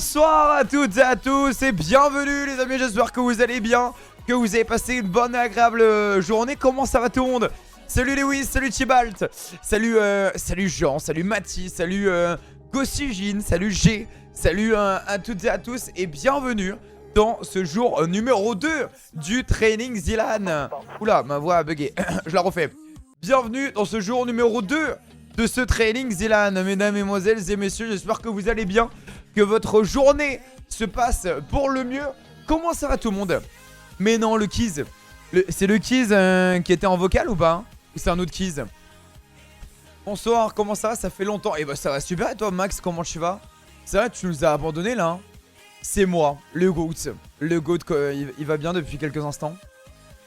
Bonsoir à toutes et à tous et bienvenue les amis, j'espère que vous allez bien, que vous avez passé une bonne et agréable journée. Comment ça va tout le monde? Salut Lewis, salut Tibalt, salut Jean, salut Mathis, salut Gossugine, salut G, salut à toutes et à tous et bienvenue dans ce jour numéro 2 du training Zilan. Oula, ma voix a bugué, je la refais. Bienvenue dans ce jour numéro 2 de ce training Zilan, mesdames, mesdemoiselles et messieurs, j'espère que vous allez bien, que votre journée se passe pour le mieux. Comment ça va tout le monde? Mais non, le Keys, c'est le Keys qui était en vocal ou pas? Ou c'est un autre Keys? Bonsoir, comment ça va? Ça fait longtemps. Et bah ça va super et toi Max, comment tu vas? C'est vrai, tu nous as abandonné là hein. C'est moi, le GOAT. Le GOAT, il va bien depuis quelques instants.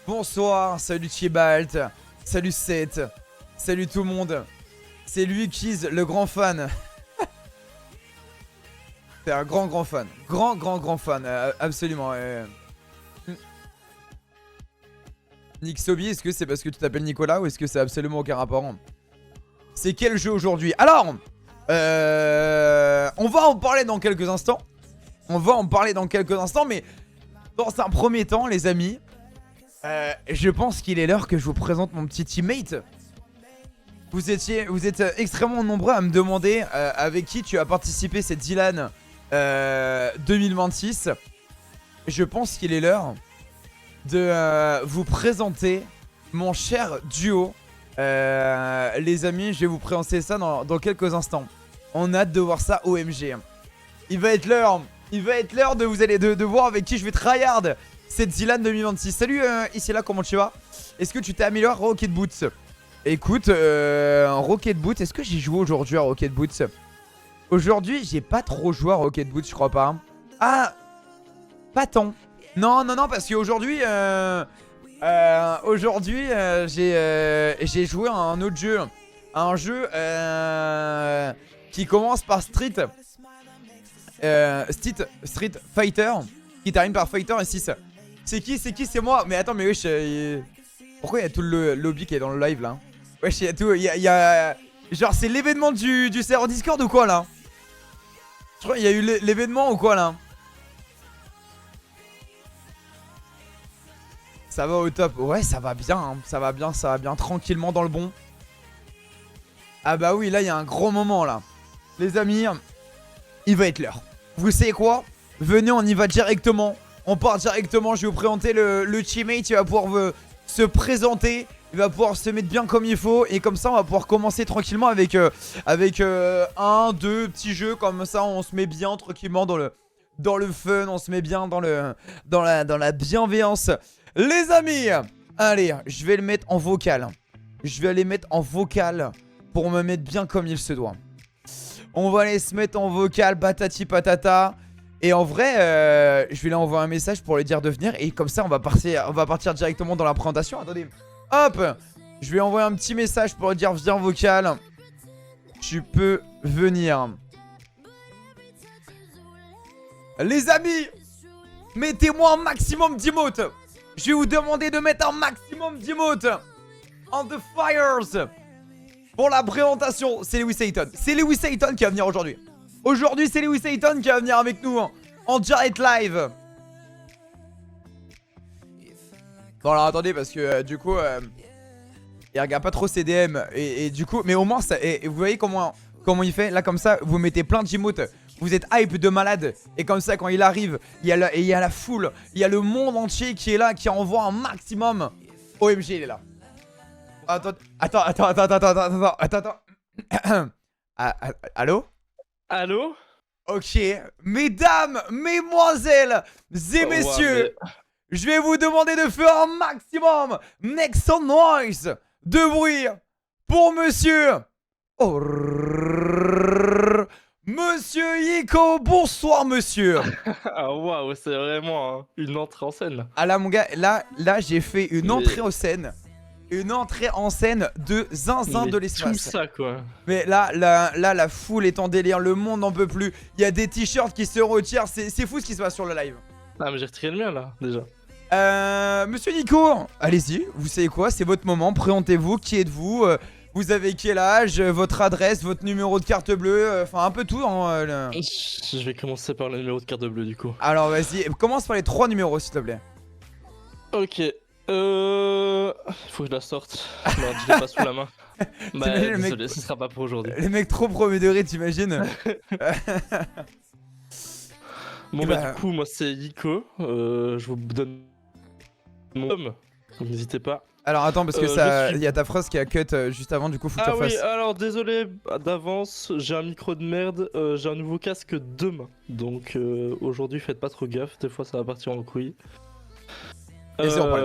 Bonsoir, salut Tibalt, salut Seth, salut tout le monde. C'est lui Keys, le grand fan. C'est un grand fan. Grand fan, absolument. Nick Sobi, est-ce que c'est parce que tu t'appelles Nicolas ou est-ce que c'est absolument aucun rapport? C'est quel jeu aujourd'hui? Alors, on va en parler dans quelques instants. Mais dans un premier temps, les amis, je pense qu'il est l'heure que je vous présente mon petit teammate. Vous êtes extrêmement nombreux à me demander avec qui tu as participé cette Zilan 2026. Je pense qu'il est l'heure de vous présenter mon cher duo. Les amis, je vais vous présenter ça dans quelques instants. On a hâte de voir ça OMG. Il va être l'heure de voir avec qui je vais tryhard cette Zilan 2026. Salut ici là, comment tu vas? Est-ce que tu t'es amélioré à Rocket Boots? Écoute, Rocket Boots, est-ce que j'ai joué aujourd'hui à Rocket Boots? Aujourd'hui, j'ai pas trop joué à Rocket Boots, je crois pas. Ah, pas tant. Non, parce qu'aujourd'hui, j'ai joué à un autre jeu. Un jeu qui commence par Street Fighter, qui termine par Fighter et 6. C'est qui? C'est moi. Mais attends, mais wesh, pourquoi il y a tout le lobby qui est dans le live là? Wesh, il y a tout, il y a... Genre c'est l'événement du serveur Discord ou quoi là? Je crois qu'il y a eu l'événement ou quoi là? Ça va au top. Ouais, ça va bien, hein. Ça va bien, tranquillement dans le bon. Ah bah oui, là il y a un gros moment là. Les amis, il va être l'heure. Vous savez quoi? Venez, on y va directement. On part directement, je vais vous présenter le teammate. Il va pouvoir se présenter. Il va pouvoir se mettre bien comme il faut. Et comme ça on va pouvoir commencer tranquillement avec un, deux petits jeux. Comme ça on se met bien tranquillement dans le fun. On se met bien dans la bienveillance. Les amis, allez, je vais le mettre en vocal. Je vais aller mettre en vocal pour me mettre bien comme il se doit. On va aller se mettre en vocal, patati patata. Et en vrai, je vais lui envoyer un message pour lui dire de venir. Et comme ça, on va partir directement dans la présentation. Attendez, hop, je vais envoyer un petit message pour lui dire viens vocal. Tu peux venir. Les amis, mettez-moi un maximum d'emotes. Je vais vous demander de mettre un maximum d'emotes on the fires. Pour la présentation, c'est Lewis Hayton. C'est Lewis Hayton qui va venir aujourd'hui. Aujourd'hui, c'est Lewis Hayton qui va venir avec nous en direct live. Bon, alors attendez, parce que du coup, il regarde pas trop ses DM. Et du coup, mais au moins, ça, et vous voyez comment il fait? Là, comme ça, vous mettez plein d'emotes. Vous êtes hype de malade. Et comme ça, quand il arrive, il y a la foule. Il y a le monde entier qui est là, qui envoie un maximum. OMG, il est là. Attends. Allô? Allô? Ok, mesdames, mesdemoiselles et messieurs, je vais vous demander de faire un maximum, make some noise, de bruit pour monsieur. Monsieur Yiko, bonsoir monsieur. Ah waouh, c'est vraiment une entrée en scène là. Ah là mon gars, là j'ai fait une entrée en scène. Une entrée en scène de zinzin de l'espace. Tout ça quoi. Mais là, la foule est en délire, le monde n'en peut plus. Il y a des t-shirts qui se retirent, c'est fou ce qui se passe sur le live. Ah mais j'ai retiré le mien là, déjà. Monsieur Nico, allez-y, vous savez quoi, c'est votre moment, présentez-vous, qui êtes-vous, Vous avez quel âge, votre adresse, votre numéro de carte bleue, enfin un peu tout. Hein, Je vais commencer par le numéro de carte bleue du coup. Alors vas-y, commence par les 3 numéros s'il te plaît. Ok. Faut que je la sorte. Merde, je l'ai pas sous la main. Bah, T'imagines le mec- désolé, ce sera pas pour aujourd'hui. Les mecs trop premier degré, t'imagines? Bon, Et bah, bah- du coup, moi c'est Yiko. Je vous donne mon nom. Donc n'hésitez pas. Alors attends, parce que Je ça, suis- il y a ta phrase qui a cut juste avant, du coup faut que tu Ah oui, refasses. alors désolé d'avance, j'ai un micro de merde, j'ai un nouveau casque demain. Donc aujourd'hui, faites pas trop gaffe, des fois ça va partir en couille. Et c'est en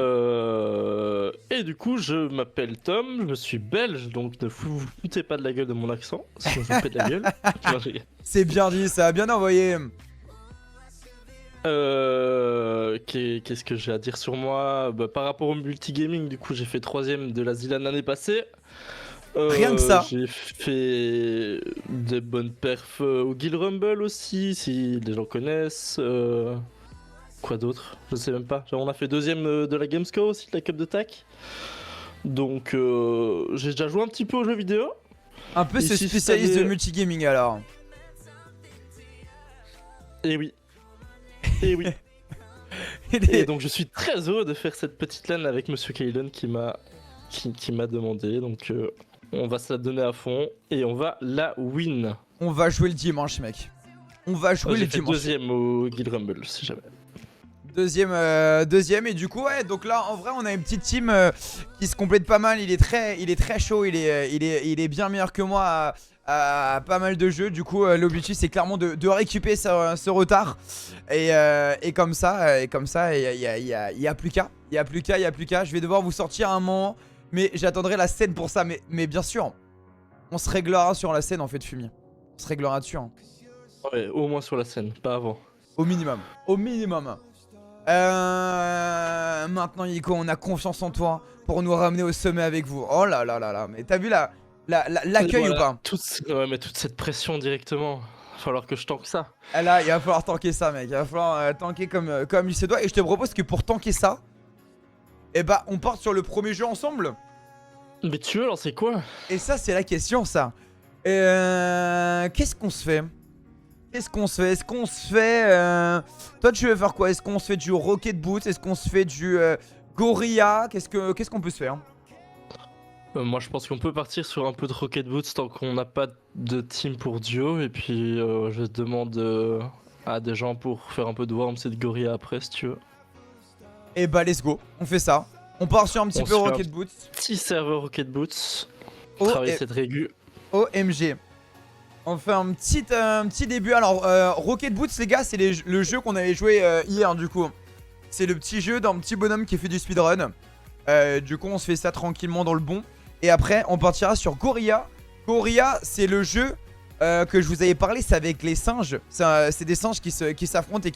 Et du coup, je m'appelle Tom, je suis belge, donc ne vous foutez pas de la gueule de mon accent, sinon je vous pète la gueule. Non, je rigole. C'est bien dit, ça a bien envoyé. Qu'est-ce que j'ai à dire sur moi? Bah, par rapport au multigaming, du coup, j'ai fait 3ème de la Zilan l'année passée. Rien que ça. J'ai fait des bonnes perfs au Guild Rumble aussi, si les gens connaissent. Quoi d'autre? Je sais même pas. Genre, on a fait 2ème de la Gamesco aussi, de la Cup de TAC. Donc, j'ai déjà joué un petit peu aux jeux vidéo. Un peu Et ce si spécialiste ça de allait- multigaming alors. Et oui. Et oui. Et donc je suis très heureux de faire cette petite LAN avec Monsieur Kaylen qui m'a demandé. Donc on va se la donner à fond et on va la win. On va jouer le dimanche, mec. On va jouer le J'ai fait dimanche. 2ème au Guild Rumble si jamais. Deuxième et du coup ouais, donc là en vrai on a une petite team qui se complète pas mal. Il est très chaud, il est bien meilleur que moi à pas mal de jeux. Du coup l'objectif c'est clairement de récupérer ce retard et comme ça il y a plus qu'à, je vais devoir vous sortir un moment, mais j'attendrai la scène pour ça, mais bien sûr on se réglera sur la scène en fait, fumier. On se réglera dessus hein. Ouais, au moins sur la scène, pas avant. Au minimum. Maintenant Yiko, on a confiance en toi pour nous ramener au sommet avec vous. Oh là là là là, mais t'as vu l'accueil Voilà, ou pas? Ouais, mais toute cette pression directement. Va falloir que je tanque ça. Ah là, il va falloir tanker ça, mec. Il va falloir tanker comme il se doit. Et je te propose que pour tanker ça, eh bah on parte sur le premier jeu ensemble. Mais tu veux lancer quoi? Et ça c'est la question ça. Qu'est-ce qu'on se fait? Est-ce qu'on se fait toi tu veux faire quoi? Est-ce qu'on se fait du Rocket Boot? Est-ce qu'on se fait du Gorilla? Qu'est-ce qu'on peut se faire? Moi je pense qu'on peut partir sur un peu de Rocket Boots tant qu'on n'a pas de team pour duo. Et puis je demande à des gens pour faire un peu de Worms et de Gorilla après si tu veux. Et bah let's go, on fait ça. On part sur un petit On peu se fait Rocket Boot. Petit serveur Rocket Boots. Oh, Travailler et- cette régu. OMG. On fait un petit début. Alors Rocket Boots les gars, c'est le jeu qu'on avait joué hier du coup. C'est le petit jeu d'un petit bonhomme qui fait du speedrun. Du coup on se fait ça tranquillement dans le bon. Et après on partira sur Gorilla. Gorilla c'est le jeu que je vous avais parlé, c'est avec les singes. C'est des singes qui s'affrontent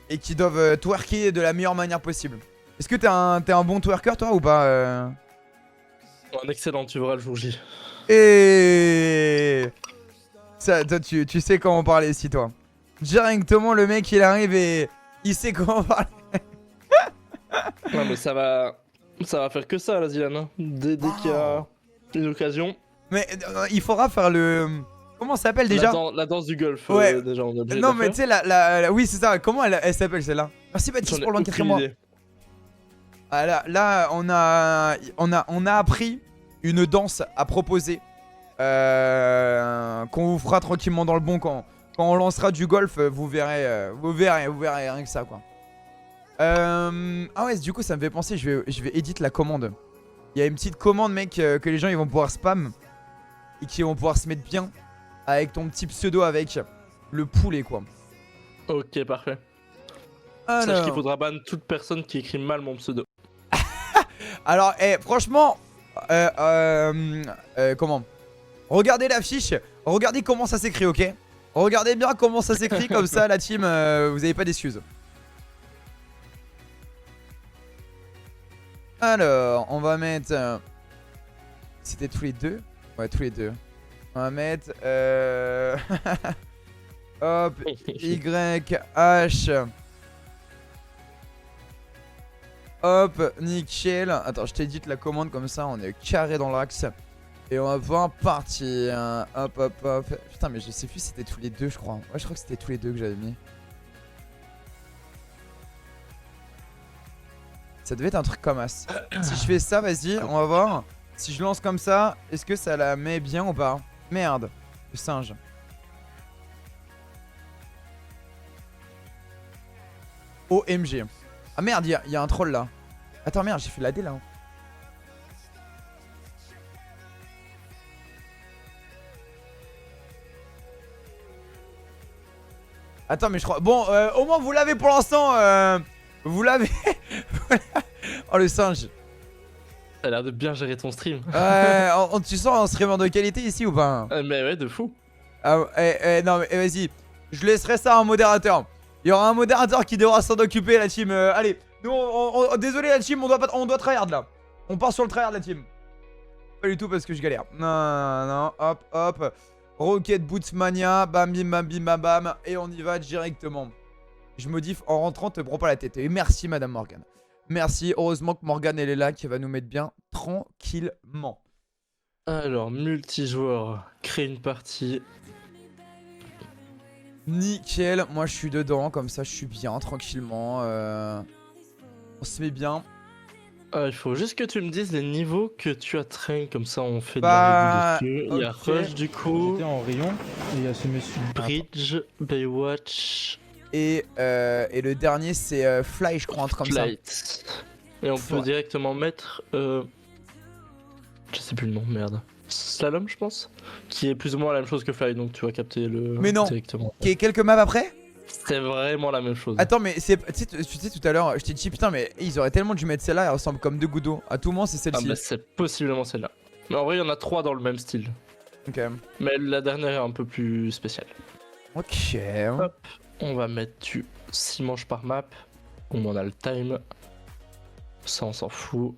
et qui doivent twerker de la meilleure manière possible. Est-ce que t'es un bon twerker toi ou pas Un excellent, tu verras le jour J. Et ça, toi, tu sais comment parler ici, toi. Directement, le mec, il arrive et il sait comment parler. Ouais, mais ça va faire que ça, la Zilan. Hein. Dès qu'il y a une occasion. Mais il faudra faire le... Comment ça s'appelle déjà? La danse du golf, Ouais. déjà, on est obligé Non, de mais la tu sais, oui, c'est ça. Comment elle s'appelle celle-là? Merci faire. Baptiste J'en ai pour le 24e mois. aucune idée. Ah, là, on a appris une danse à proposer. Qu'on vous fera tranquillement dans le bon quand on lancera du golf, vous verrez rien que ça quoi. Ah ouais, du coup ça me fait penser, je vais edit la commande. Il y a une petite commande mec que les gens ils vont pouvoir spam et qui vont pouvoir se mettre bien avec ton petit pseudo avec le poulet quoi. Ok, parfait. Sache qu'il Alors, faudra ban toute personne qui écrit mal mon pseudo. alors franchement, comment? Regardez l'affiche, regardez comment ça s'écrit, ok? Regardez bien comment ça s'écrit, comme ça la team, vous avez pas d'excuses. Alors, on va mettre... C'était tous les deux? Ouais, tous les deux. On va mettre... Hop, Y, H... Hop, nickel. Attends, je t'édite la commande comme ça, on est carré dans l'axe. Et on va pouvoir partir. Hop, hop, hop. Putain, mais je sais plus si c'était tous les deux, je crois. Ouais, je crois que c'était tous les deux que j'avais mis. Ça devait être un truc comme as. Si je fais ça, vas-y, on va voir. Si je lance comme ça, est-ce que ça la met bien ou pas? Merde, le singe. OMG. Ah merde, il y a un troll là. Attends, merde, j'ai fait la D là. Attends, mais je crois... Bon, au moins vous l'avez pour l'instant. Vous l'avez. Oh, le singe. T'as l'air de bien gérer ton stream. Tu sens un streamer de qualité ici ou pas? Mais ouais, de fou. Ah, non, mais vas-y. Je laisserai ça à un modérateur. Il y aura un modérateur qui devra s'en occuper, la team. Allez, nous, désolé, la team, on doit tryhard là. On part sur le tryhard, la team. Pas du tout parce que je galère. Non, non, hop, hop. Rocket Boots Mania, bam, bim, bam, bim, bam, bam. Et on y va directement. Je modifie en rentrant, te prends pas la tête. Et merci, Madame Morgane. Merci. Heureusement que Morgane, elle est là, qui va nous mettre bien tranquillement. Alors, multijoueur, créer une partie. Nickel. Moi, je suis dedans. Comme ça, je suis bien, tranquillement. On se met bien. Il faut juste que tu me dises les niveaux que tu as train, comme ça on fait de la review dessus. Il y a Rush du coup. J'étais en rayon et il y a ce monsieur. Bridge, Baywatch. Et le dernier, c'est Fly, je crois, un truc comme ça. Flight. Et on peut directement mettre. Je sais plus le nom, merde. Slalom, je pense. Qui est plus ou moins la même chose que Fly, donc tu vas capter le. Mais non. Directement. Qui est quelques maps après? C'est vraiment la même chose. Attends, mais tu sais tout à l'heure, je t'ai dit putain, mais ils auraient tellement dû mettre celle-là, elle ressemble comme deux gouttes d'eau. À tout moment, c'est Ah, celle-ci. bah c'est possiblement celle-là. Mais en vrai, il y en a 3 dans le même style. Ok. Mais la dernière est un peu plus spéciale. Ok. Hop, on va mettre du 6 manches par map. On a le time. Ça, on s'en fout.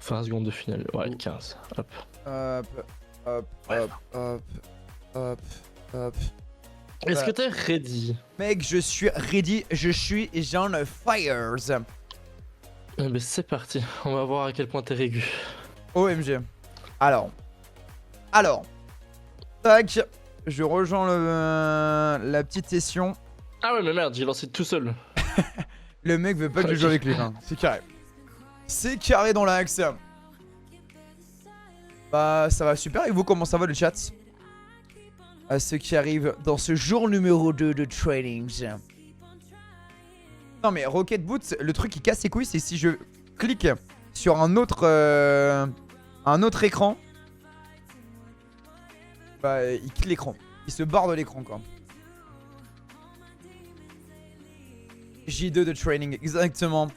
20 secondes de finale. Ouais, 15. Hop. Hop, hop, Ouais. hop, hop, hop, hop. Est-ce que t'es ready? Mec, je suis ready, je suis Jean Fires. Eh ben c'est parti. On va voir à quel point t'es régu. OMG. Alors. Tac. Je rejoins la petite session. Ah ouais, mais merde, j'ai lancé tout seul. Le mec veut pas que je joue avec lui. Hein. C'est carré. C'est carré dans l'axe. Bah, ça va super. Et vous, comment ça va le chat? À ceux qui arrivent dans ce jour numéro 2 de trainings. Non mais Rocket Boots, le truc qui casse les couilles, c'est si je clique sur un autre écran, bah il quitte l'écran. Il se barre de l'écran quoi. J2 de training, exactement.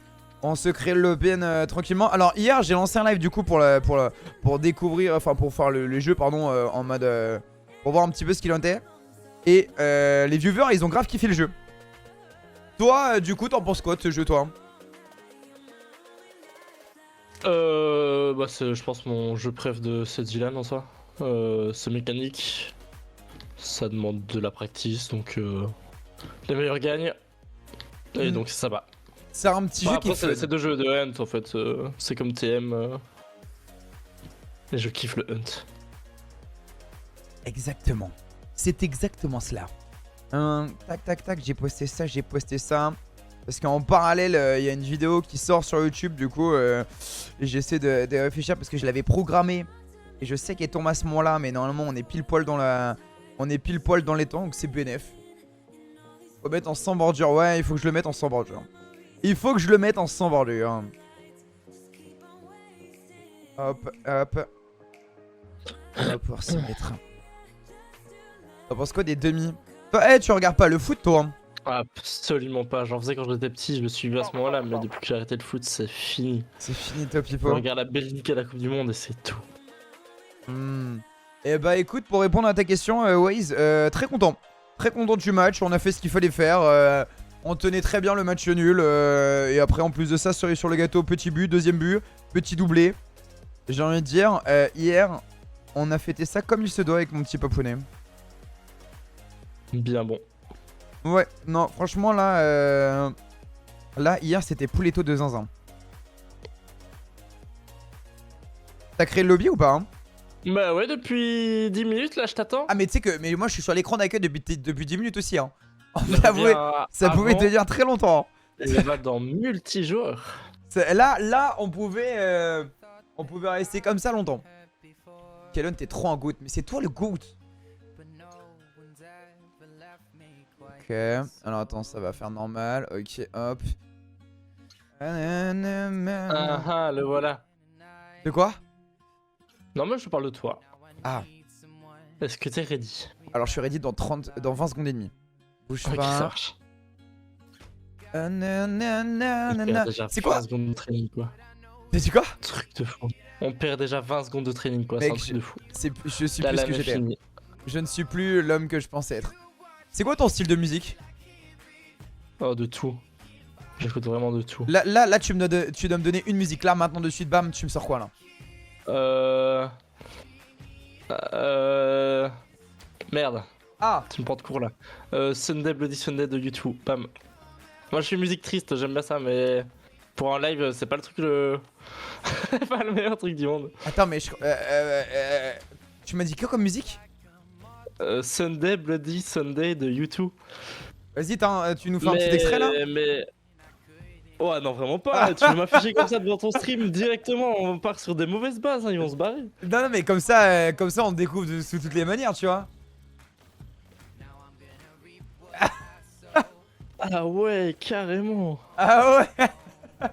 On se crée le PN tranquillement. Alors hier j'ai lancé un live du coup pour découvrir, enfin pour faire le jeu pardon en mode... pour voir un petit peu ce qu'il en était. Et les viewers, ils ont grave kiffé le jeu. Toi, du coup, t'en penses quoi de ce jeu, toi? Bah c'est, je pense, mon jeu préf de cette Zilan en soi. C'est mécanique. Ça demande de la practice, donc les meilleurs gagnent. Et donc ça va. C'est un petit jeu qui fait. C'est deux jeux de hunt en fait. C'est comme TM. Et je kiffe le hunt. Exactement. C'est exactement cela. Tac, tac, tac, j'ai posté ça. Parce qu'en parallèle, il y a une vidéo qui sort sur YouTube, du coup, j'essaie de réfléchir parce que je l'avais programmé. Et je sais qu'elle tombe à ce moment-là, mais normalement, on est pile poil dans les temps, donc c'est BNF. Faut mettre en sans bordure, ouais, il faut que je le mette en sans bordure. Hop, hop. On va pouvoir s'y mettre. T'en penses quoi des demi? Toi, tu regardes pas le foot, toi? Absolument pas. J'en faisais quand j'étais petit, je me suis vu à ce moment-là, mais depuis que j'ai arrêté le foot, c'est fini. C'est fini, top Je people. regarde la Belgique à la Coupe du Monde et c'est tout. Et bah écoute, pour répondre à ta question, Waze, très content. Très content du match, on a fait ce qu'il fallait faire. On tenait très bien le match nul. Et après, en plus de ça, cerise sur le gâteau, petit but, deuxième but, petit doublé. J'ai envie de dire, hier, on a fêté ça comme il se doit avec mon petit paponnet. Bien bon. Ouais, non, franchement, là, hier, c'était pouletto de zinzin. T'as créé le lobby ou pas hein? Bah ouais, depuis 10 minutes là, je t'attends. Ah mais tu sais que mais moi je suis sur l'écran d'accueil depuis 10 minutes aussi hein. J'aimerais bien Ça pouvait avant, tenir très longtemps. et on va dans multijoueur. Là on pouvait rester comme ça longtemps. Kellon t'es trop un goat, mais c'est toi le goat. Ok, alors attends, ça va faire normal. Ok, hop. Ah ah, le voilà. De quoi? Non, mais je parle de toi. Ah, Est-ce que t'es ready? alors je suis ready dans 20 secondes et demie. Bouge Ok, ça pas. marche. On perd déjà C'est 20 quoi? secondes de training, quoi. T'as dit quoi? Truc de fou. On perd déjà 20 secondes de training, quoi. C'est Mec, un truc de fou. Je suis La plus ce lame que est j'étais. finie. Je ne suis plus l'homme que je pensais être. C'est quoi ton style de musique? Oh, de tout. J'écoute vraiment de tout. Là tu dois me donner une musique. Là, maintenant, de suite, bam, tu me sors quoi là? Merde. Ah, Tu me prends de court là. Sunday Bloody Sunday de YouTube. Bam. Moi je suis musique triste, j'aime bien ça, mais pour un live, c'est pas le truc pas le meilleur truc du monde. attends, mais tu m'as dit quoi comme musique? Sunday Bloody Sunday de YouTube. Vas-y, tu nous fais un petit extrait là? Mais. Oh non, vraiment pas. Tu veux m'afficher comme ça devant ton stream directement. On part sur des mauvaises bases, hein, ils vont se barrer. Non, mais comme ça on découvre sous toutes les manières, tu vois. Ah ouais, carrément. Ah ouais.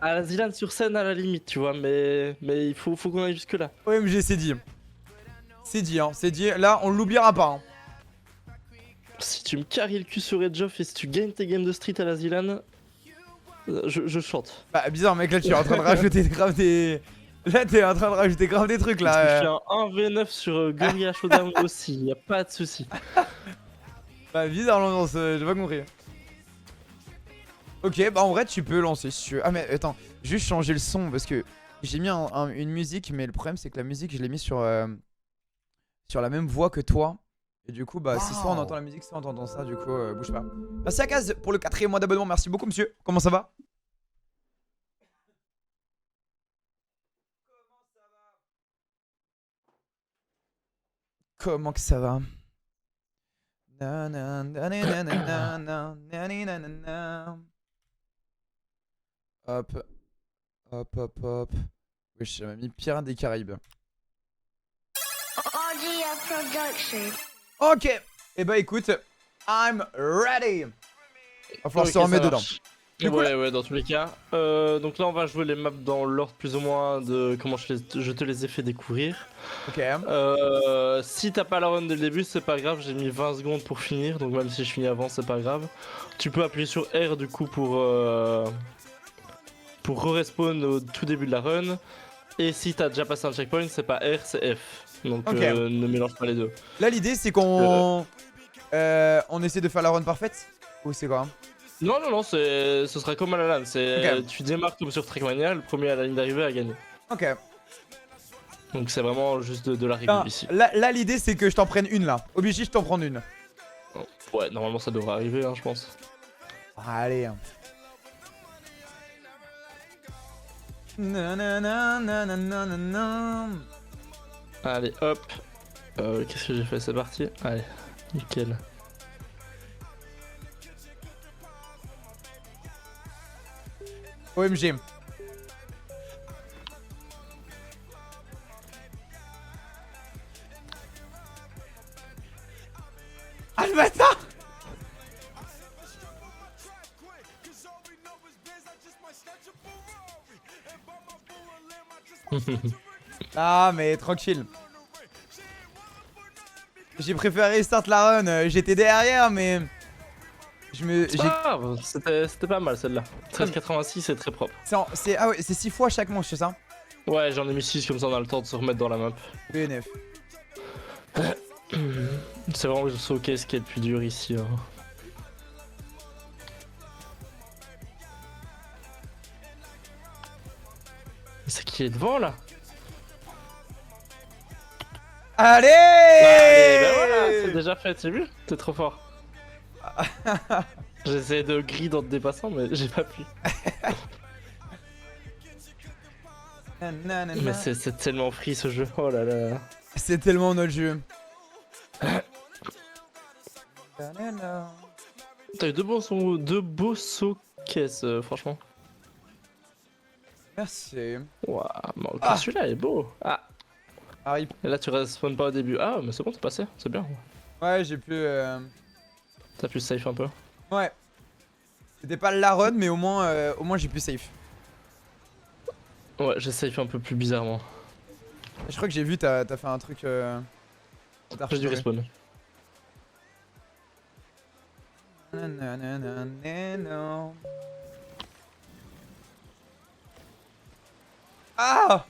À la Zilan sur scène à la limite, tu vois, mais il faut qu'on aille jusque là. OMG, c'est dit. C'est dit, hein, c'est dit. Là, on l'oubliera pas. Hein. Si tu me carries le cul sur Edge of et si tu gagnes tes games de street à la Zilan, je chante. Bah, bizarre, mec, là, tu es en train de rajouter grave des. Là, t'es en train de rajouter grave des trucs Je là. fais un 1v9 sur Gorilla Showdown aussi, y a pas de souci. Bah, bizarre l'ambiance, j'ai pas compris. Ok, bah en vrai tu peux lancer si tu veux. Ah mais attends, juste changer le son parce que j'ai mis une musique, mais le problème c'est que la musique je l'ai mis sur la même voix que toi. Et du coup bah c'est soit on entend la musique, soit on entend ça, du coup bouge pas. Merci à Kaz pour le 4ème mois d'abonnement, merci beaucoup monsieur. Comment ça va? Comment que ça va? Hop, hop, hop, hop. Oui, j'ai mis Pirates des Caraïbes. Ok, et bah écoute, I'm ready. Va falloir se remettre dedans. Du coup, Ouais, dans tous les cas. Donc là, on va jouer les maps dans l'ordre plus ou moins de comment je te les ai fait découvrir. Ok. Si t'as pas la run dès le début, c'est pas grave, j'ai mis 20 secondes pour finir, donc même si je finis avant, c'est pas grave. Tu peux appuyer sur R du coup pour re-respawn au tout début de la run. Et si t'as déjà passé un checkpoint, c'est pas R, c'est F. Donc Ok. ne mélange pas les deux. Là l'idée c'est qu'on on essaie de faire la run parfaite. Ou c'est quoi? Non, ce sera comme à la LAN. Ok. Tu démarres comme sur Trackmania, le premier à la ligne d'arrivée a gagné. Ok. Donc c'est vraiment juste de la règle ici. Là l'idée c'est que je t'en prenne une là. Obligé, je t'en prends une. Ouais, normalement ça devrait arriver, hein, je pense. Allez. Allez, hop. Qu'est-ce que j'ai fait? C'est parti. Allez, nickel. OMG. Ah le bâtard. Ah mais tranquille. J'ai préféré start la run, j'étais derrière mais C'était pas mal celle-là. 13,86 c'est très propre. Ah ouais, c'est 6 fois chaque manche, c'est ça? Ouais, j'en ai mis 6 comme ça on a le temps de se remettre dans la map. BNF. C'est vraiment le showcase qui est le plus dur ici. Hein. C'est qui est devant là? Allez, Bah voilà, c'est déjà fait, t'as vu? T'es trop fort. J'essaie de grid en te dépassant, mais j'ai pas pu. Mais c'est tellement free ce jeu, oh là là. C'est tellement notre jeu. T'as eu deux beaux sauts caisses, franchement. Merci. Waouh, Ah. celui-là est beau. Ah, Arrive. et là tu respawn pas au début. Ah, mais c'est bon, t'es passé, c'est bien. Ouais, j'ai pu. T'as pu safe un peu. Ouais. C'était pas la run, mais au moins j'ai pu safe. Ouais, j'ai safe un peu plus bizarrement. Je crois que j'ai vu, t'as fait un truc. T'as J'ai dû retiré. respawn. Ah!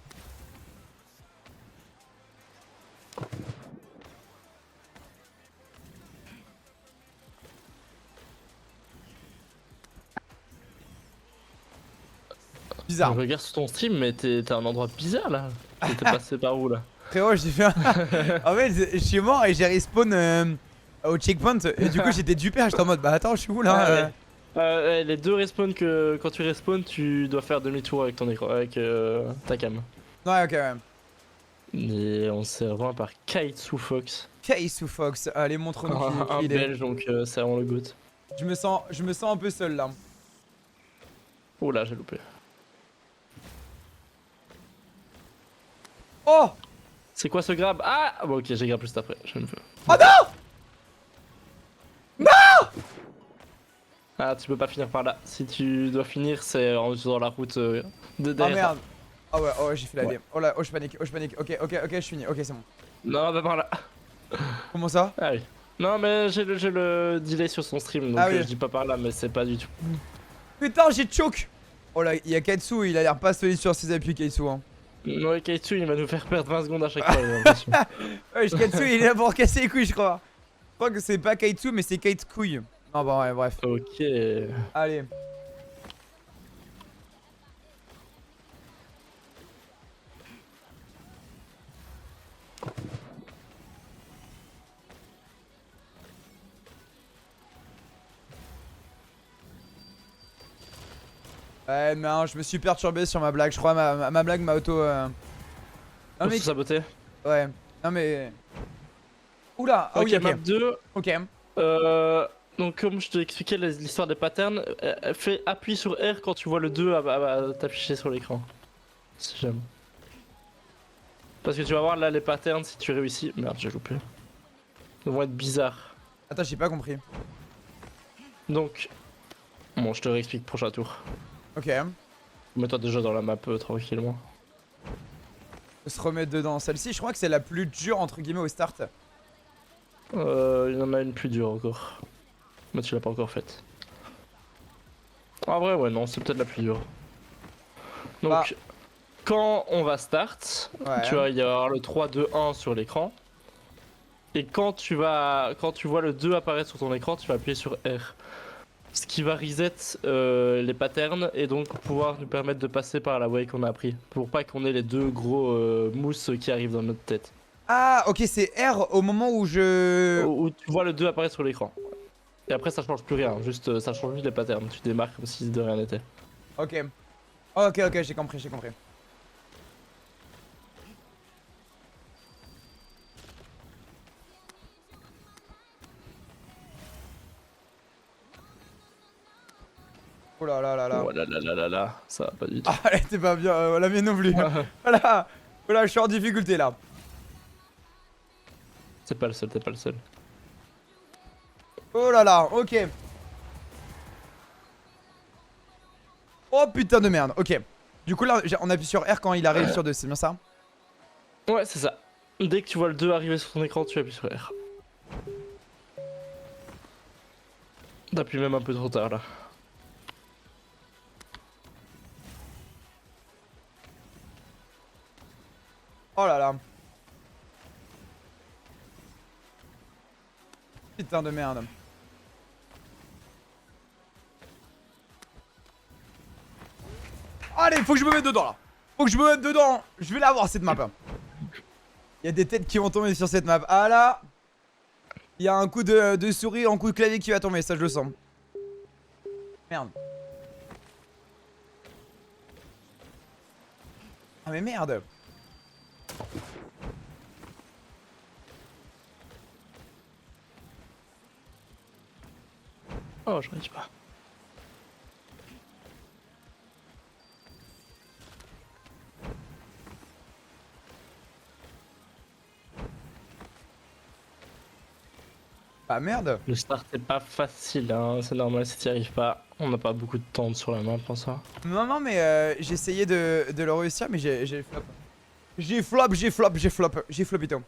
Bizarre. Je regarde sur ton stream, mais t'es à un endroit bizarre là. T'es passé par où là? Frérot, j'ai fait un. En fait, je suis mort et j'ai respawn au checkpoint. Et du coup, j'étais dupé. J'étais en mode, bah attends, je suis où là Les deux respawns que quand tu respawns, tu dois faire demi-tour avec ton écran, avec ta cam. Ouais, ok, ouais. Et on s'est rejoint par Kaitsu Fox. Case ou Fox. Allez, montre-nous Un qui il est. belge, donc c'est vraiment le goût. Je me sens un peu seul là. Oh là, j'ai loupé. Oh! C'est quoi ce grab? Ah bon, ok, j'ai grab juste après. Je ne veux. Oh non! Ah, tu peux pas finir par là. Si tu dois finir, c'est en dans la route de Ah derrière. merde. Ah ouais, oh j'ai fait la Ouais. DM. Oh là, oh je panique, Ok, je suis fini. Ok, c'est bon. Non, va par là. Comment ça? Ah oui. Non, mais j'ai le delay sur son stream, donc Ah oui. je dis pas par là, mais c'est pas du tout. Putain, j'ai choke! Oh là, il y a Kaitsu, il a l'air pas solide sur ses appuis, Kaitsu. Hein. Ouais, Kaitsu, il va nous faire perdre 20 secondes à chaque fois, j'ai l'impression. Ouais, Kaitsu, il est là pour casser les couilles, je crois. Je crois que c'est pas Kaitsu, mais c'est Kate Couille. Non, bah ouais, bref. Ok. Allez. Ouais, non, je me suis perturbé sur ma blague. Je crois ma blague m'a auto. Non, mais. Saboté. Ouais. Non, mais. Oula, ah Ok, oui, ok. map 2. Ok. Donc, comme je t'ai expliqué l'histoire des patterns, appuie sur R quand tu vois le 2 t'afficher sur l'écran. Si jamais. Parce que tu vas voir là les patterns si tu réussis. Merde, j'ai loupé. Ils vont être bizarres. Attends, j'ai pas compris. Donc, bon, je te réexplique prochain tour. Ok. Mets-toi déjà dans la map tranquillement. Faut se remettre dedans. Celle-ci, je crois que c'est la plus dure entre guillemets au start. Il y en a une plus dure encore. Mais tu l'as pas encore faite. En vrai, ouais, non, c'est peut-être la plus dure. Donc, Bah. quand on va start, Ouais. tu vas y avoir le 3, 2, 1 sur l'écran. Et quand tu vois le 2 apparaître sur ton écran, tu vas appuyer sur R. Ce qui va reset les patterns et donc pouvoir nous permettre de passer par la way qu'on a appris. Pour pas qu'on ait les deux gros mousses qui arrivent dans notre tête. Ah, ok, c'est R au moment où je. Où tu vois le 2 apparaître sur l'écran. Et après ça change plus rien, juste ça change juste les patterns. Tu démarres comme si de rien n'était. Ok. Ok, j'ai compris, Oh là là là là. Oh là là là là là, ça va pas du tout. Ah, elle était pas bien, la mienne non plus. Voilà. Voilà, je suis en difficulté là. C'est pas le seul, t'es pas le seul. Oh là là, ok. Oh putain de merde, ok. Du coup là, on appuie sur R quand il arrive sur 2, c'est bien ça? Ouais, c'est ça. Dès que tu vois le 2 arriver sur ton écran, tu appuies sur R. T'appuies même un peu trop tard là. Oh là là. Putain de merde. Allez, faut que je me mette dedans là. Faut que je me mette dedans. Je vais l'avoir cette map. Il y a des têtes qui vont tomber sur cette map. Ah là. Il y a un coup de souris, un coup de clavier qui va tomber, ça je le sens. Merde. Ah mais merde. Oh, j'arrive pas. Bah merde. Le start est pas facile, hein. C'est normal si t'y arrives pas. On n'a pas beaucoup de temps sur la map pour ça. Non, non, mais j'ai essayé de le réussir, mais j'ai flop. J'ai flop, putain.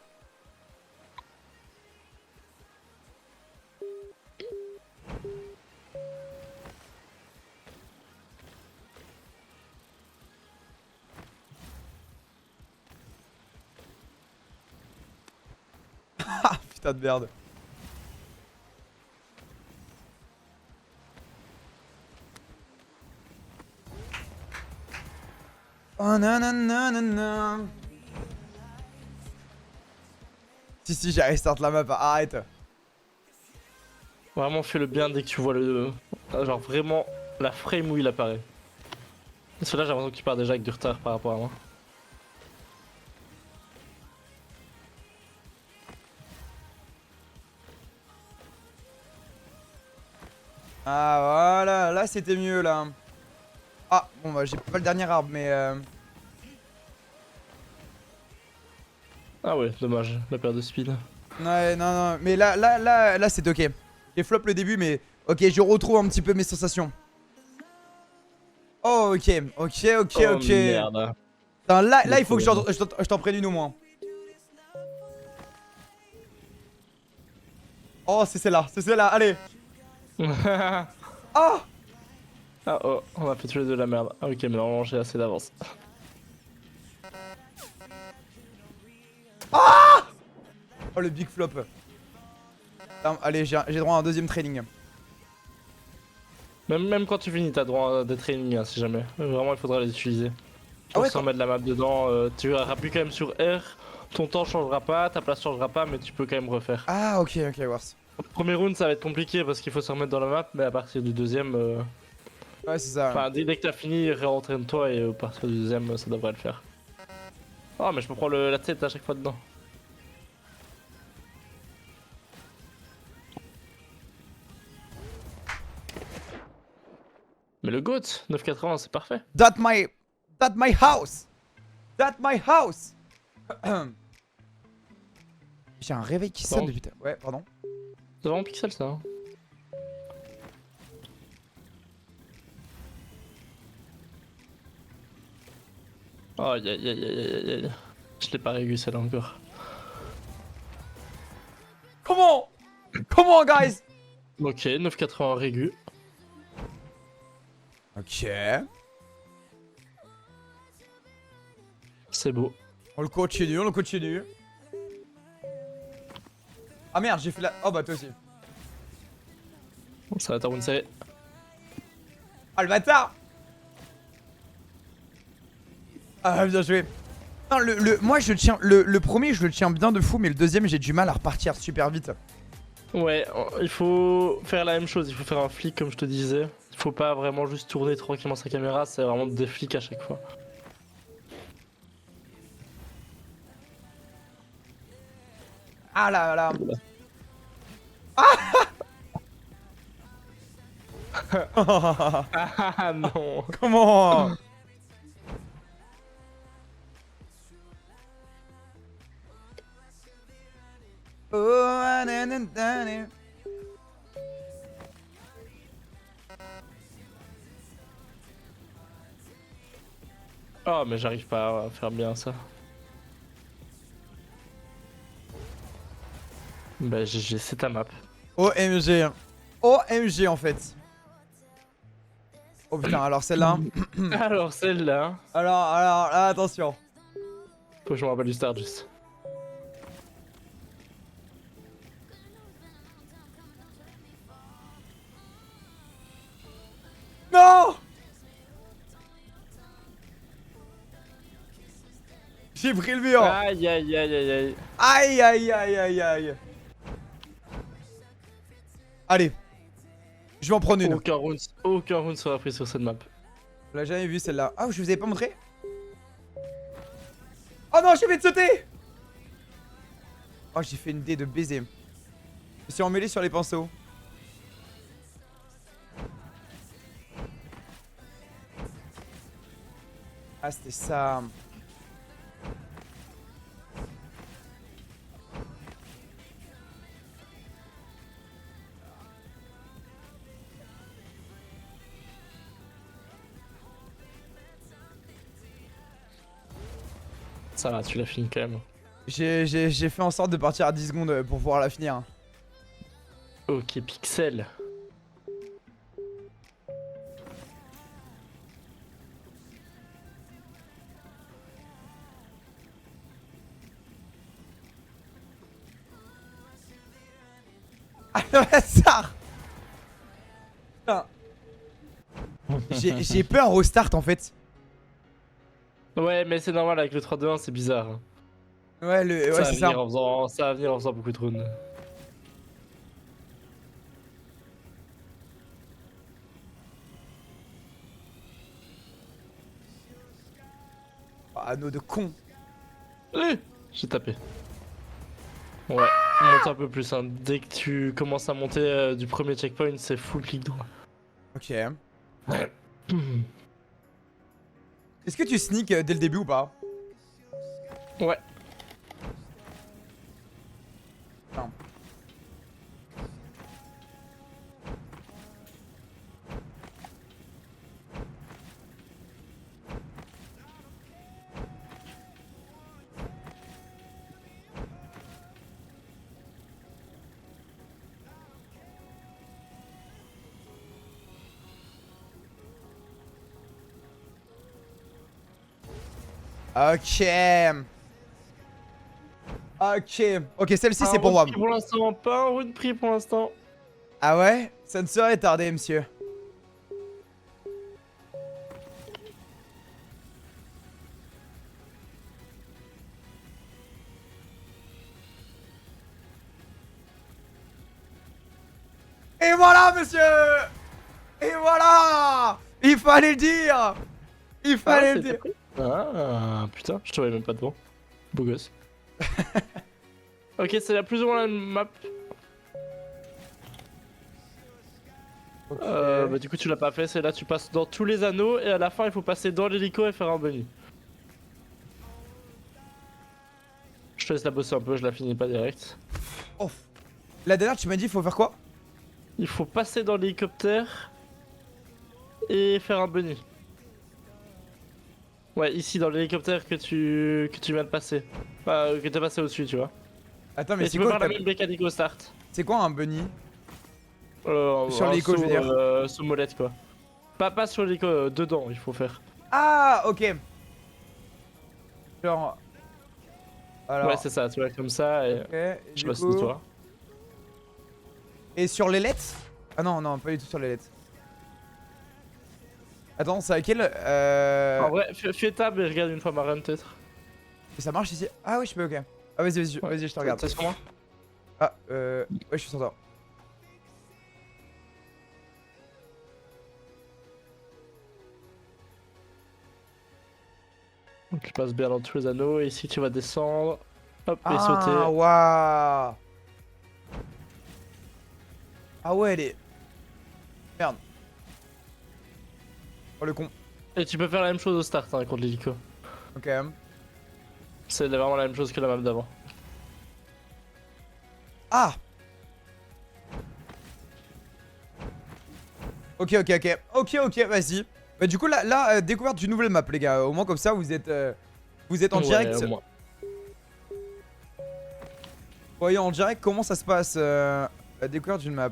Ah, putain de merde. Oh nanana. Si, j'ai restart la map, arrête. Vraiment, fais le bien dès que tu vois le. Genre vraiment la frame où il apparaît. Parce que là, j'ai l'impression que tu pars déjà avec du retard par rapport à moi. Ah voilà, là c'était mieux là. Ah bon bah j'ai pas le dernier arbre mais Ah ouais, dommage, la perte de speed. ouais non mais là c'est ok. J'ai flop le début mais ok je retrouve un petit peu mes sensations. Oh ok. Oh, merde. Putain, là il faut que je t'en prenne une au moins. Oh c'est celle-là, allez. Oh. Ah oh, on a fait tous les deux de la merde. Ah ok, mais normalement j'ai assez d'avance. Oh le big flop. Allez j'ai droit à un deuxième training. Même quand tu finis, t'as droit à des trainings hein, si jamais. Vraiment, il faudra les utiliser. Ah ouais, sans mettre la map dedans, tu appuies quand même sur R. Ton temps changera pas, ta place changera pas, mais tu peux quand même refaire. Ah ok worse. Premier round, ça va être compliqué parce qu'il faut se remettre dans la map, mais à partir du deuxième, Ouais c'est ça. enfin dès que t'as fini, réentraîne-toi et à partir du deuxième, ça devrait le faire. Oh, mais je me prends la tête à chaque fois dedans. Mais le GOAT, 9,80, c'est parfait. That my house. That my house. J'ai un réveil qui sonne Bon. depuis. Ouais, pardon. C'est vraiment pixel ça. Hein. Oh, aïe aïe aïe aïe aïe aïe. Je l'ai pas réussi celle-là encore. Comment, guys? Ok, 9,80 régu. Ok. C'est beau. On le continue. Ah merde, j'ai fait la. Oh bah toi aussi. Ça va être une série. Ah le bâtard. Ah bien joué. Non, moi je tiens. Le premier je le tiens bien de fou, mais le deuxième j'ai du mal à repartir super vite. Ouais, il faut faire la même chose, il faut faire un flic comme je te disais. Il faut pas vraiment juste tourner tranquillement sa caméra, c'est vraiment des flics à chaque fois. Ah là là. Ah non. Comment? Oh, nanana. Oh mais j'arrive pas à faire bien ça. Bah GG, c'est ta map. OMG. OMG en fait. Oh putain, alors celle-là. Alors celle-là, Alors, là, attention. faut que je me rappelle du start juste. Non! J'ai pris le mur. Aïe aïe aïe aïe aïe. Aïe aïe aïe aïe aïe. Allez. Je vais en prendre une. Aucun round sera pris sur cette map. On l'a jamais vu celle-là. Ah, je vous avais pas montré? Oh non, j'ai fait de sauter. Oh, j'ai fait une D de baiser. Je suis emmêlé sur les pinceaux. Ah, c'était ça. Ça va, tu l'as fini quand même. J'ai fait en sorte de partir à 10 secondes pour pouvoir la finir. Ok, Pixel. Ah le hasard. Putain. J'ai peur au start en fait. Ouais, mais c'est normal avec le 3-2-1, c'est bizarre. Ouais, ouais c'est ça. Ça va venir en faisant beaucoup de runes. Ah, anneau de con. J'ai tapé. Ouais, monte un peu plus. Hein. Dès que tu commences à monter du premier checkpoint, c'est full clic droit. Ok. Est-ce que tu sneak dès le début ou pas? Ouais. Non. Ok. Ok. Ok, celle-ci c'est pour moi. Pour l'instant, pas un rune prix pour l'instant. Ah ouais? Ça ne serait tardé, monsieur. Et voilà, monsieur! Et voilà! Il fallait le dire! Il fallait le dire! Ah putain, je te voyais même pas devant. Beau gosse. Ok, c'est la plus ou moins la map. Ok. Bah du coup tu l'as pas fait, c'est là tu passes dans tous les anneaux et à la fin il faut passer dans l'hélico et faire un bunny. Je te laisse la bosser un peu, je la finis pas direct. Oh. La dernière, tu m'as dit, il faut faire quoi? Il faut passer dans l'hélicoptère et faire un bunny. Ouais, ici dans l'hélicoptère que tu viens de passer. Enfin, que t'as passé au-dessus, tu vois. Attends, mais Et c'est tu peux quoi, faire la même mécanique au start. c'est quoi un bunny? Sur Un l'hélico, je veux dire. saut molette quoi. Pas sur l'hélico, dedans il faut faire. Ah, ok. Genre. Alors. Ouais, c'est ça, tu vois, comme ça et. Ok, et Je du passe coup... de toi. Et sur les lettres? Ah non, non, pas du tout sur les lettres. Attends, c'est à quel... En vrai, fais tab et regarde une fois ma run peut-être. Ça marche ici? Ah oui, je peux, ok. Ah vas-y, vas-y, Ouais. vas-y, je te regarde. T'es sur moi? Ah, ouais, je suis sur toi. Donc tu passes bien dans tous les anneaux et ici tu vas descendre. Hop, et Ah, sauter. waouh. Ah ouais, elle est... Merde. Oh, le con. Et tu peux faire la même chose au start hein, contre l'hélico. Ok. C'est vraiment la même chose que la map d'avant. Ah. Ok, ok, ok. Ok, ok, vas-y. Bah du coup, là découverte d'une nouvelle map, les gars. Au moins, comme ça, vous êtes en Ouais, direct. au moins. Voyez en direct comment ça se passe, la découverte d'une map.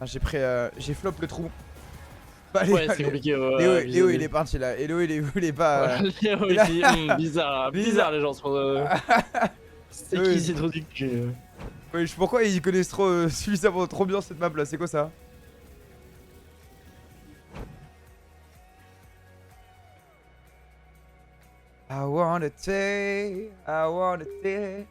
Ah, j'ai flop le trou. Bah, Ouais, c'est compliqué. Léo, il est parti là. Et Léo, il est pas. Léo, il a- il dit, bizarre, bizarre les gens sont. C'est Oui. qui c'est trop du cul. Ouais, je sais pourquoi ils connaissent trop, suffisamment trop bien cette map là. C'est quoi ça? I wanna take, I wanna take.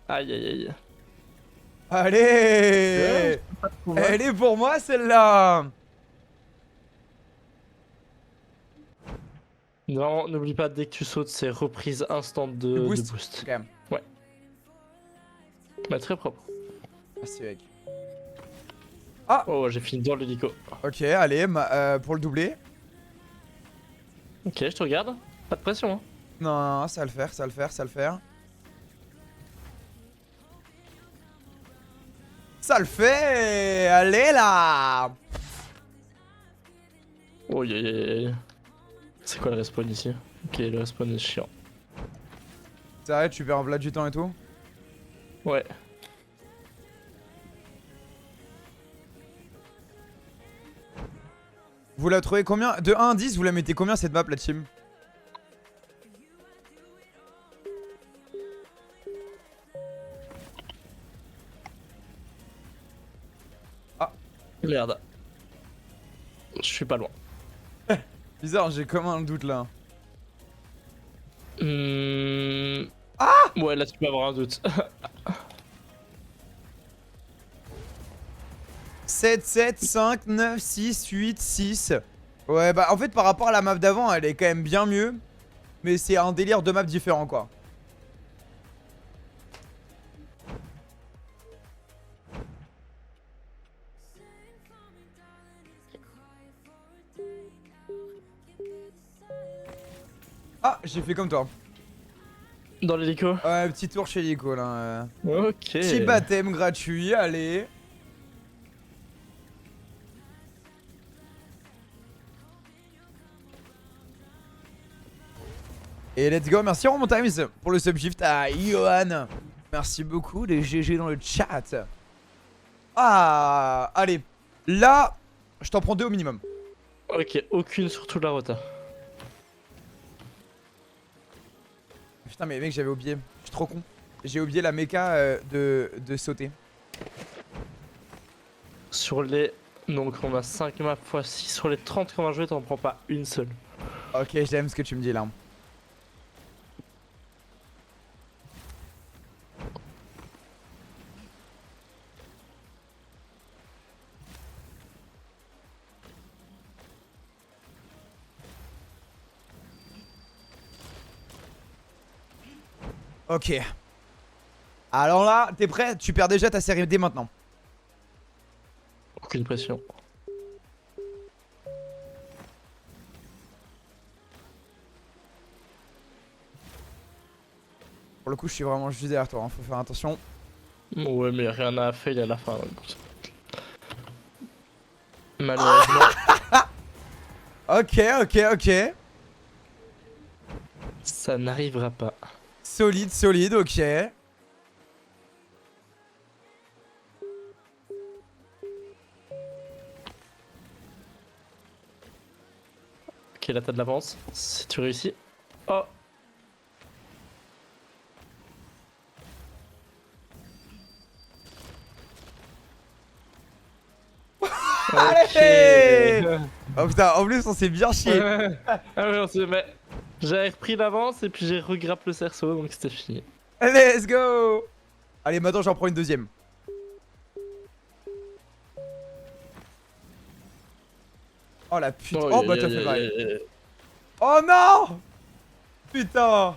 Aïe aïe aïe. Allez, elle est pour moi celle-là. Non, n'oublie pas, dès que tu sautes, c'est reprise instant de boost. Ok. Ouais. Bah, très propre. Merci mec. Oh, j'ai fini dans l'hélico. Ok, allez, pour le doubler. Ok, je te regarde. Pas de pression, hein. Non, non, ça va le faire, ça va le faire, ça va le faire. Ça le fait. Allez là. Oh, c'est quoi le respawn ici? Ok, le respawn est chiant. C'est vrai, tu perds un plat du temps et tout. Ouais. Vous la trouvez combien? De 1 à 10, vous la mettez combien cette map la team? Merde. Je suis pas loin. Bizarre, j'ai comme un doute là. Ouais, là tu peux avoir un doute. 7, 7, 5, 9, 6, 8, 6. Ouais, bah en fait par rapport à la map d'avant, elle est quand même bien mieux. Mais c'est un délire de maps différents quoi. Ah, j'ai fait comme toi. Dans l'hélico. Ouais, petit tour chez Nico là. Ok. Petit baptême gratuit, allez. Et let's go, merci Roman Times pour le subshift à Johan. Merci beaucoup les GG dans le chat. Ah, allez. Là, je t'en prends 2 au minimum. Ok, aucune sur toute la rota. Putain mais mec, j'avais oublié. Je suis trop con. J'ai oublié la méca de sauter. Sur les... Donc on a 5 maps x 6. Sur les 30 qu'on va jouer, t'en prends pas une seule. Ok, j'aime ce que tu me dis là. Ok. Alors là, t'es prêt? Tu perds déjà ta série D maintenant. Aucune pression. Pour le coup, je suis vraiment juste derrière toi, hein. Faut faire attention. Ouais, mais rien à fail à la fin. Donc. Malheureusement. Ok, ok, ok. Ça n'arrivera pas. Solide, solide, ok. Ok, là t'as de l'avance. Si tu réussis. Oh. Allez. Oh putain, en plus on s'est bien chié. Ah ouais, on s'est... Mais j'avais repris l'avance et puis j'ai regrappé le cerceau, donc c'était fini. Let's go. Allez, maintenant j'en prends une deuxième. Oh la putain. Oh bah t'as fait pareil. Oh non. Putain.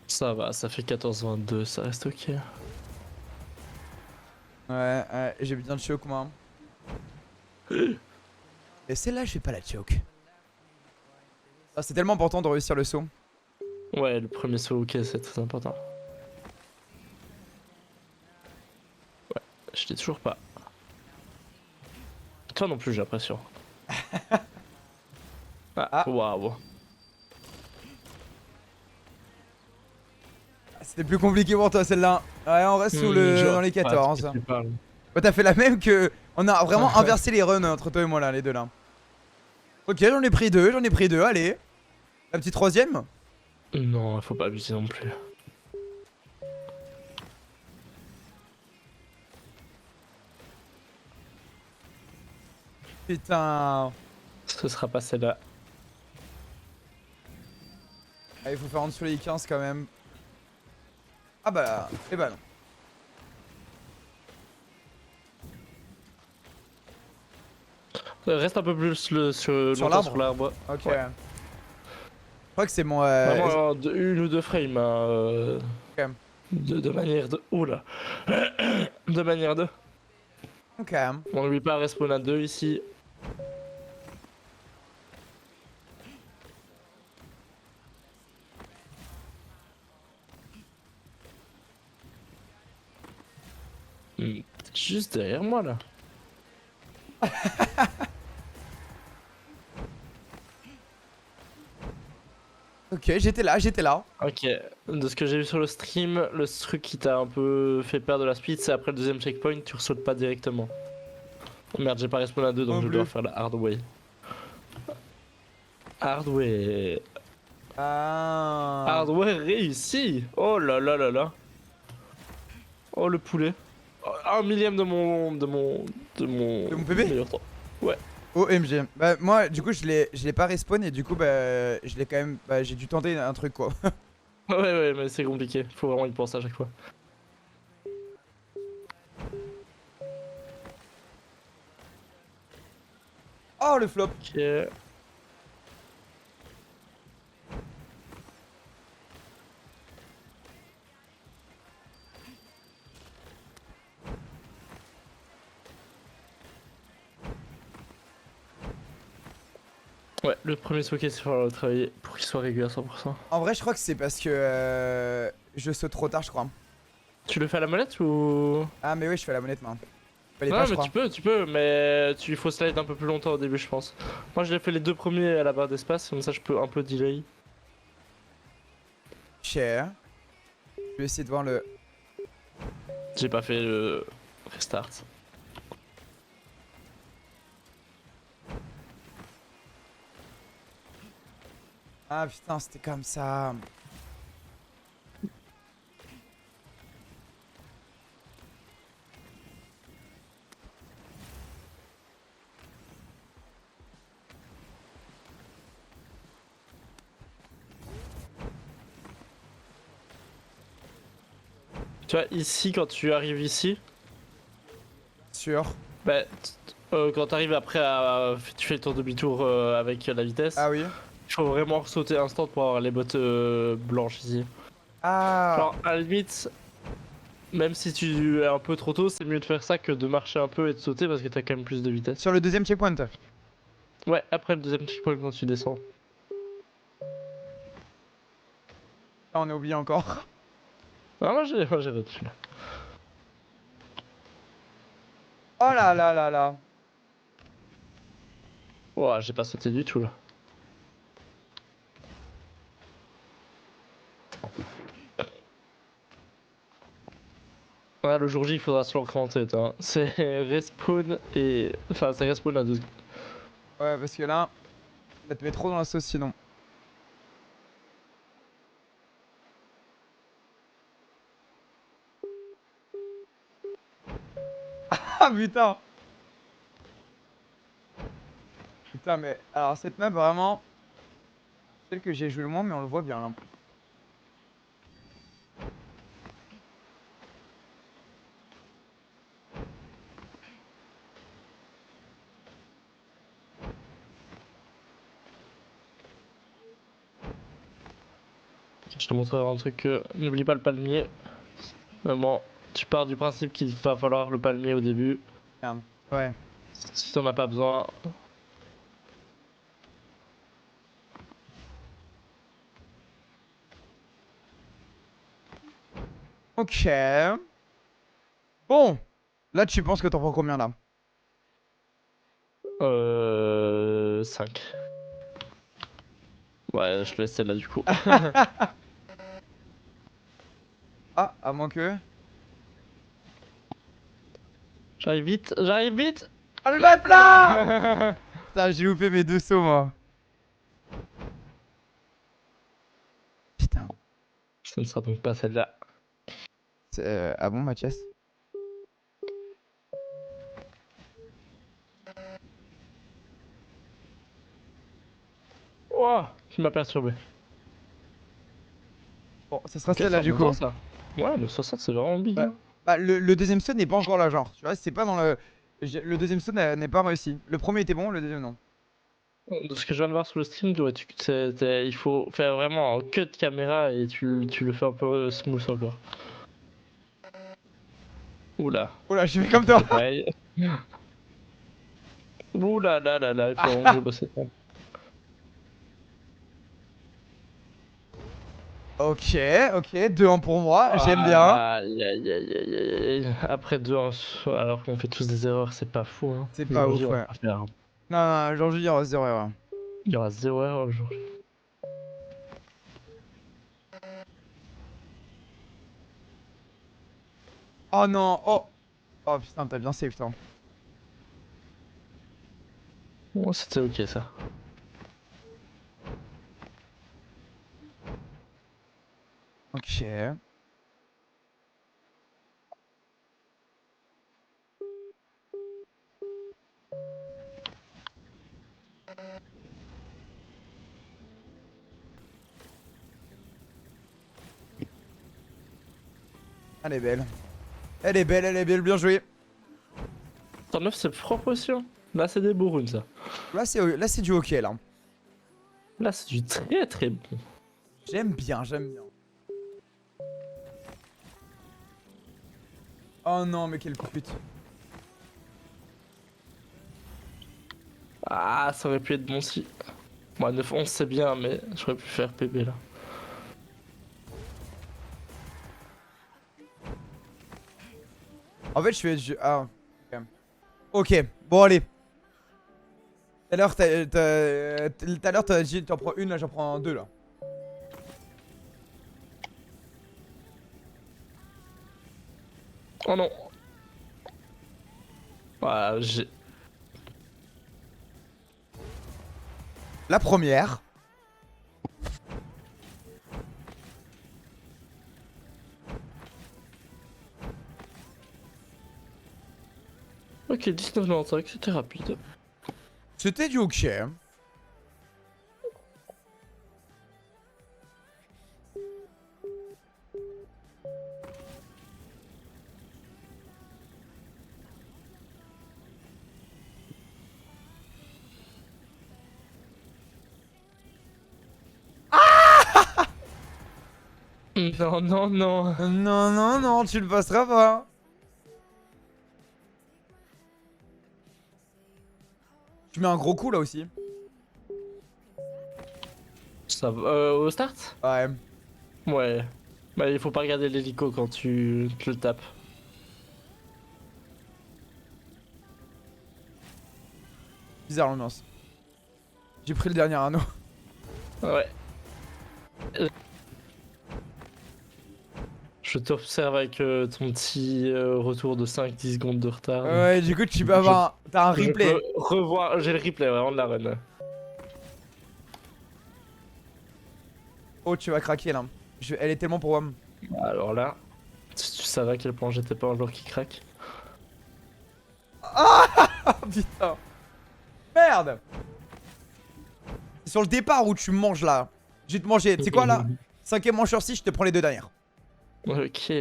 Ça va, ça fait 14-22, ça reste ok. Ouais, j'ai bien de choke moi. Et celle-là, je fais pas la choke. Ah, c'est tellement important de réussir le saut. Ouais, le premier saut ok, c'est très important. Ouais, je l'ai toujours pas. Toi non plus, j'ai l'impression. Ah, waouh. C'était plus compliqué pour toi celle-là. Ouais, on reste sous dans les 14. Ouais, t'as fait la même que... On a vraiment inversé les runs entre toi et moi là, les deux là. Ok, j'en ai pris deux, allez. La petite troisième. Non, faut pas abuser non plus. Putain. Ce sera pas celle-là. Ah, il faut faire en dessous les 15 quand même. Ah bah, eh bah non. Reste un peu plus Sur longtemps sur l'arbre. l'arbre. Ok. Ouais. Je crois que c'est mon... Vraiment une ou deux frames. Hein, Ok. de manière de. Oula. De manière de. Ok. On n'oublie pas respawn à 2 ici. T'es juste derrière moi là. Ok, j'étais là, j'étais là. Ok, de ce que j'ai vu sur le stream, le truc qui t'a un peu fait perdre de la speed, c'est après le deuxième checkpoint, tu ressautes pas directement. Oh merde, j'ai pas respawn à 2 donc Non je vais plus. devoir faire la hard way. Hard way. Ah. Hard way réussi. Oh là là là là. Oh le poulet. Oh, un millième de mon. De mon PB? meilleur temps. Ouais. OMG. Bah moi du coup je l'ai pas respawn et du coup bah je l'ai quand même... Bah j'ai dû tenter un truc quoi. Ouais, ouais, mais c'est compliqué. Faut vraiment y penser à chaque fois. Oh le flop. Ok. Ouais, le premier showcase, il va falloir le travailler pour qu'il soit régulier à 100%. En vrai je crois que c'est parce que je saute trop tard je crois. Tu le fais à la molette ou. Ah mais oui je fais la monette maintenant. Fallait Non, pas je mais crois. tu peux, mais il faut slide un peu plus longtemps au début, je pense. Moi, je l'ai fait les deux premiers à la barre d'espace, comme ça, je peux un peu delay. Cher. Je vais essayer de voir le... J'ai pas fait le restart. Ah putain c'était comme ça. Tu vois, ici, quand tu arrives ici, Sûr. bah, quand t'arrives après tu fais le tour demi-tour avec la vitesse, Ah oui. il faut vraiment sauter instant pour avoir les bottes blanches ici. Ah. Genre, à la limite, même si tu es un peu trop tôt, c'est mieux de faire ça que de marcher un peu et de sauter parce que t'as quand même plus de vitesse. Sur le deuxième checkpoint. Ouais, après le deuxième checkpoint quand tu descends. Ah on a oublié encore. Ah, moi j'ai retenu. Oh là là là là. Ouah, j'ai pas sauté du tout là. Ouais, le jour J, il faudra se l'augmenter, hein. C'est respawn et. Enfin, c'est respawn à 2 secondes. Ouais parce que là... Ça te met trop dans la sauce sinon. Ah putain. Putain mais... Alors cette map vraiment... Celle que j'ai joué le moins mais on le voit bien là. Je te montrerai un truc. N'oublie pas le palmier. Vraiment, tu pars du principe qu'il va falloir le palmier au début. Merde. Ouais. Si t'en as pas besoin. Ok. Bon. Là tu penses que t'en prends combien là? 5. Ouais, je te laisse celle-là du coup. Ah, à moins que... J'arrive vite, j'arrive vite! Ah le là. Putain j'ai loupé mes deux sauts moi. Putain. Ce ne sera donc pas celle-là. Ah bon Mathias? Oh, tu m'as perturbé. Ça sera Ok, celle-là c'est du coup. important, ça. Ouais, le 60 c'est vraiment big. Ouais. Hein. Bah, le deuxième stun n'est pas encore là, genre. Tu vois, c'est pas dans le. Le deuxième stun n'est pas réussi. Le premier était bon, le deuxième non. De ce que je viens de voir sur le stream, ouais, il faut faire vraiment un cut de caméra et tu le fais un peu smooth encore. Oula, Oh là, je fais comme toi. c'est pareil. Oula là là là, il faut vraiment que je bosse ça. Ok, ok, 2-1 pour moi, j'aime bien. Aïe aïe aïe aïe aïe aïe. Après 2 alors qu'on fait tous des erreurs, c'est pas fou. Hein. C'est pas Aujourd'hui, ouf, on va ouais. pas faire. Non, non, aujourd'hui, il y aura 0 erreur. Il y aura 0 erreur aujourd'hui. Oh non, oh. Oh putain, t'as bien save, toi. Bon, c'était ok ça. Ok. Elle est belle. Elle est belle, elle est belle, bien joué. 109 c'est propre aussi. Hein. Là, c'est des bourrunes ça. Là, c'est du ok, là. Là, c'est du très très bon. J'aime bien, j'aime bien. Oh non, mais quelle pute. Ah, ça aurait pu être bon si. Moi, 9-11 c'est bien, mais j'aurais pu faire PB là. En fait, je fais. Ah, ok. Ok, bon, allez. Tout à l'heure, t'as dit t'en prends une, là, j'en prends deux, là. Oh non. Ah, j'ai. La première. Ok, 19,95, c'était rapide. C'était du ok. Non, non, non. Non, non, non, tu le passeras pas. Tu mets un gros coup là aussi. Ça va. Au start? Ouais. Ouais. Bah, il faut pas regarder l'hélico quand tu le tapes. Bizarre l'ambiance. J'ai pris le dernier anneau. Ouais. Je t'observe avec ton petit retour de 5-10 secondes de retard. Ouais, du coup, tu peux avoir. T'as un Je replay. peux revoir. J'ai le replay vraiment de la run. Oh, tu vas craquer là. Elle est tellement pour WAM. Alors là, si tu savais à quel point j'étais pas un joueur qui craque. Ah putain. Merde. C'est sur le départ où tu manges là. Je vais te manger. Tu sais quoi là? 5ème manche sur 6, je te prends les deux dernières. Ok.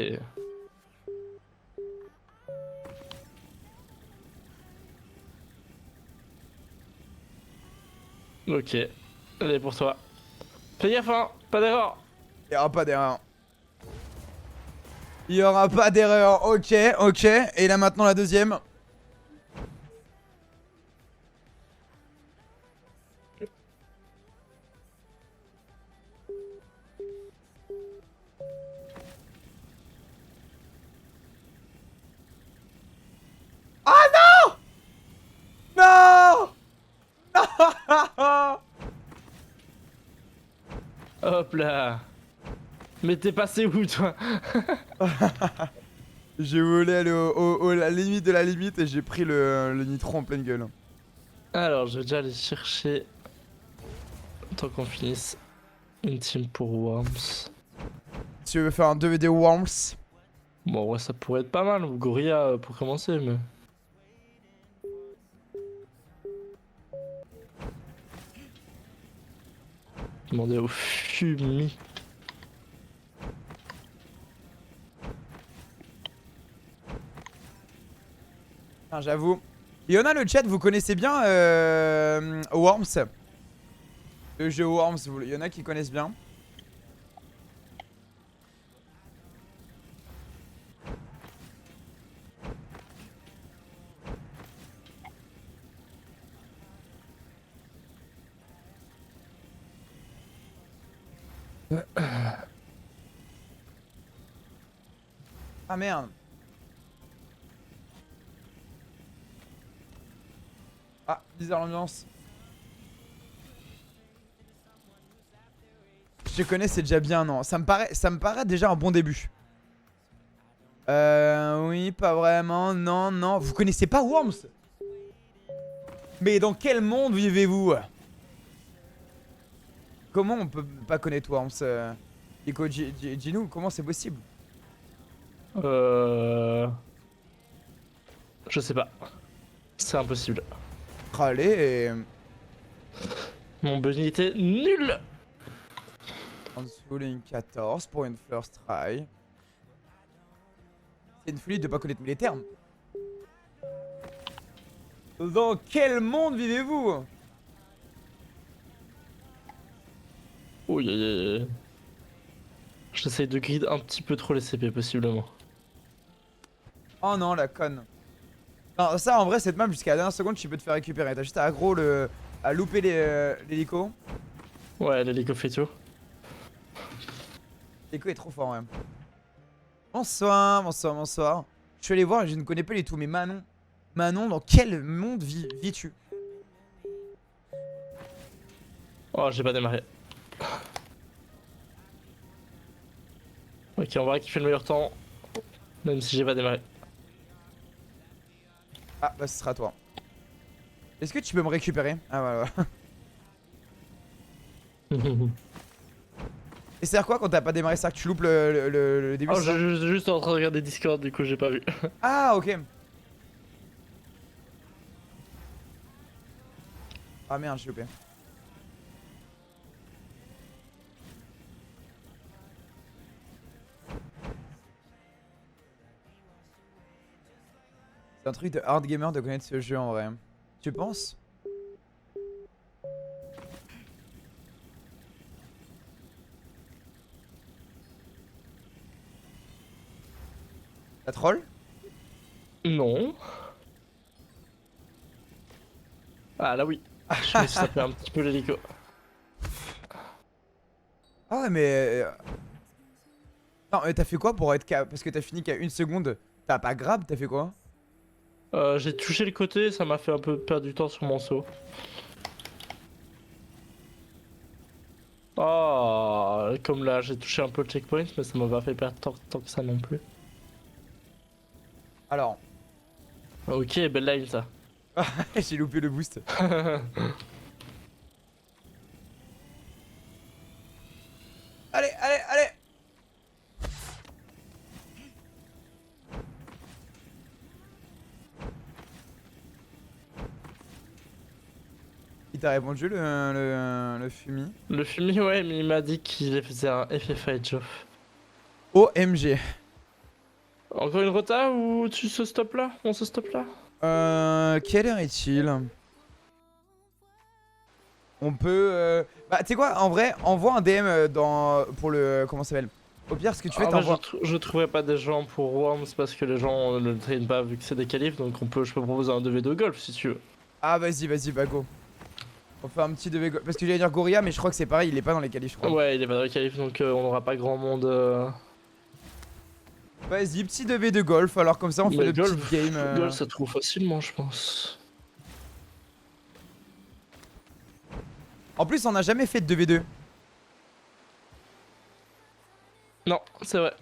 Ok. Allez pour toi. Fais gaffe hein, pas d'erreur. Il y aura pas d'erreur. Il y aura pas d'erreur. Ok, ok. Et là maintenant la deuxième. Ah non! Non! Hop là. Mais t'es passé où toi? J'ai volé aller à la limite de la limite et j'ai pris le nitro en pleine gueule. Alors je vais déjà aller chercher. Tant qu'on finisse. Une team pour Worms. Tu veux faire un 2v2 Worms? Bon ouais ça pourrait être pas mal, ou Gorilla pour commencer mais... Demander au Fumi. Ah, j'avoue. Il y en a le chat, vous connaissez bien Worms? Le jeu Worms, il y en a qui connaissent bien. Ah merde. Ah, bizarre l'ambiance. Je connais, c'est déjà bien, non. Ça me paraît déjà un bon début. Oui, pas vraiment. Non, non. Vous connaissez pas Worms? Mais dans quel monde vivez-vous? Comment on peut pas connaître Worms? Nico, dis-nous, comment c'est possible? Je sais pas. C'est impossible. Allez, Mon bunny était nul. Unschooling 14 pour une first try. C'est une folie de pas connaître les termes. Dans quel monde vivez-vous? Oh, j'essaie de grid un petit peu trop les CP possiblement. Oh non, la conne. Non, ça en vrai, cette map jusqu'à la dernière seconde, tu peux te faire récupérer. T'as juste à aggro à louper l'hélico. Ouais, l'hélico fait tout. L'hélico est trop fort, ouais. Bonsoir, bonsoir, bonsoir. Je suis allé voir et je ne connais pas du tout, mais Manon. Manon, dans quel monde vis-tu? Oh, j'ai pas démarré. Ok, on va qui fait le meilleur temps. Même si j'ai pas démarré. Ah, bah ce sera toi. Est-ce que tu peux me récupérer? Ah, voilà. Et c'est quoi quand t'as pas démarré ça, que tu loupes le début? Oh, c'est ça je suis juste en train de regarder Discord, du coup j'ai pas vu. Ah, ok. Ah merde, j'ai loupé. C'est un truc de hard gamer de connaître ce jeu en vrai. Tu penses? La troll? Non. Ah là oui. Je me suis tapé un petit peu l'hélico. Ah ouais, mais... Non, mais t'as fait quoi pour être parce que t'as fini qu'à 1 seconde? T'as pas grab, t'as fait quoi? J'ai touché le côté, ça m'a fait un peu perdre du temps sur mon saut. Oh, comme là j'ai touché un peu le checkpoint, mais ça m'a pas fait perdre tant que ça non plus. Alors... Ok, belle line ça. J'ai loupé le boost. Allez, allez, allez! Il t'a répondu le Fumi? Le fumier, ouais, mais il m'a dit qu'il faisait un FFI Joff. OMG. Encore une rota ou tu se stops là? On se stoppe là? Quelle heure est-il? On peut... Bah, tu sais quoi, en vrai, envoie un DM pour le... Comment ça s'appelle? Au pire, ce que tu fais, t'envoies... Je trouverais pas des gens pour Worms parce que les gens ne le traînent pas vu que c'est des qualifs, donc je peux proposer un 2v2 golf si tu veux. Ah, vas-y, bah go. On fait un petit 2v... Parce que j'allais dire Gorilla, mais je crois que c'est pareil, il est pas dans les qualifs, je crois. Ouais, il est pas dans les qualifs, donc on aura pas grand monde. Vas-y, petit 2v2 golf, alors comme ça on fait Mais le golf, petit game. golf, ça trouve facilement, je pense. En plus, on n'a jamais fait de 2v2. Non, c'est vrai.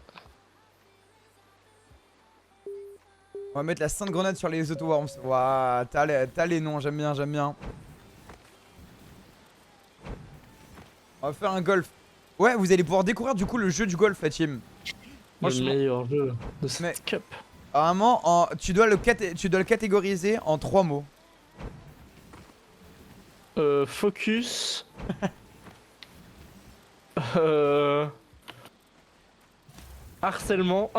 On va mettre la sainte grenade sur les auto-worms. Waouh, t'as les noms, j'aime bien, j'aime bien. On va faire un golf. Ouais, vous allez pouvoir découvrir du coup le jeu du golf, la team. Le meilleur jeu de cette Mais- cup. Apparemment, tu dois le catégoriser en 3 mots. Focus. Harcèlement.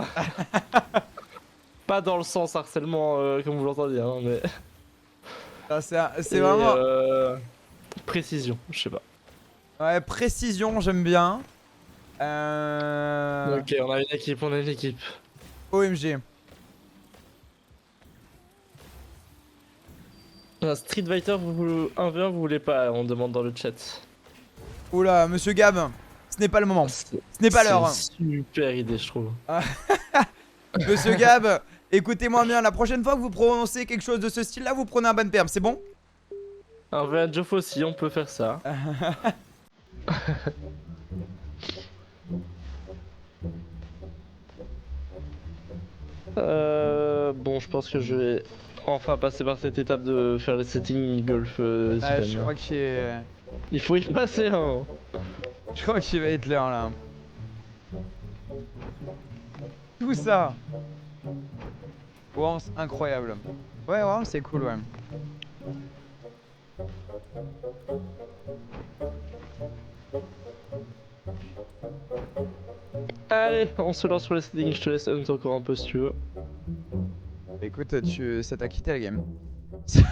Pas dans le sens harcèlement comme vous l'entendez, hein, mais. Ah, c'est Et, vraiment... précision, je sais pas. Ouais, précision, j'aime bien. Ok, on a une équipe. OMG. Un Street Fighter 1v1 vous voulez pas, on demande dans le chat. Oula, monsieur Gab, ce n'est pas le moment. Ce n'est pas l'heure. C'est une super idée, je trouve. Monsieur Gab, écoutez-moi bien, la prochaine fois que vous prononcez quelque chose de ce style-là, vous prenez un ban perm, c'est bon? Un v1 Joff aussi, on peut faire ça. Bon, je pense que je vais enfin passer par cette étape de faire les settings golf. Je crois qu'il Il faut y passer, hein. Je crois qu'il va être l'heure là. Tout ça. Wow, c'est incroyable. Ouais, ouais, c'est cool, ouais. Allez, on se lance sur les settings, je te laisse hunt encore un peu si tu veux. Écoute, ça t'a quitté la game.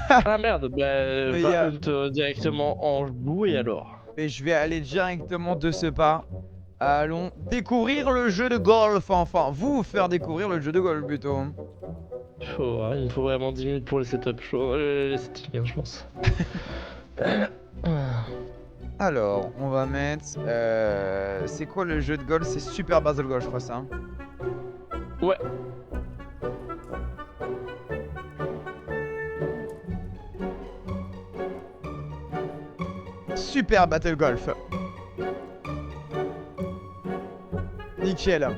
Ah merde, bah Mais va hunt directement en joue et alors. Mais je vais aller directement de ce pas. Allons découvrir le jeu de golf, enfin, vous faire découvrir le jeu de golf plutôt. Il me faut vraiment 10 minutes pour les setups, les settings, hein, je pense. Alors, on va mettre... c'est quoi le jeu de golf? C'est Super Basel Golf, je crois ça. Hein. Ouais. Super Battle Golf. Nickel.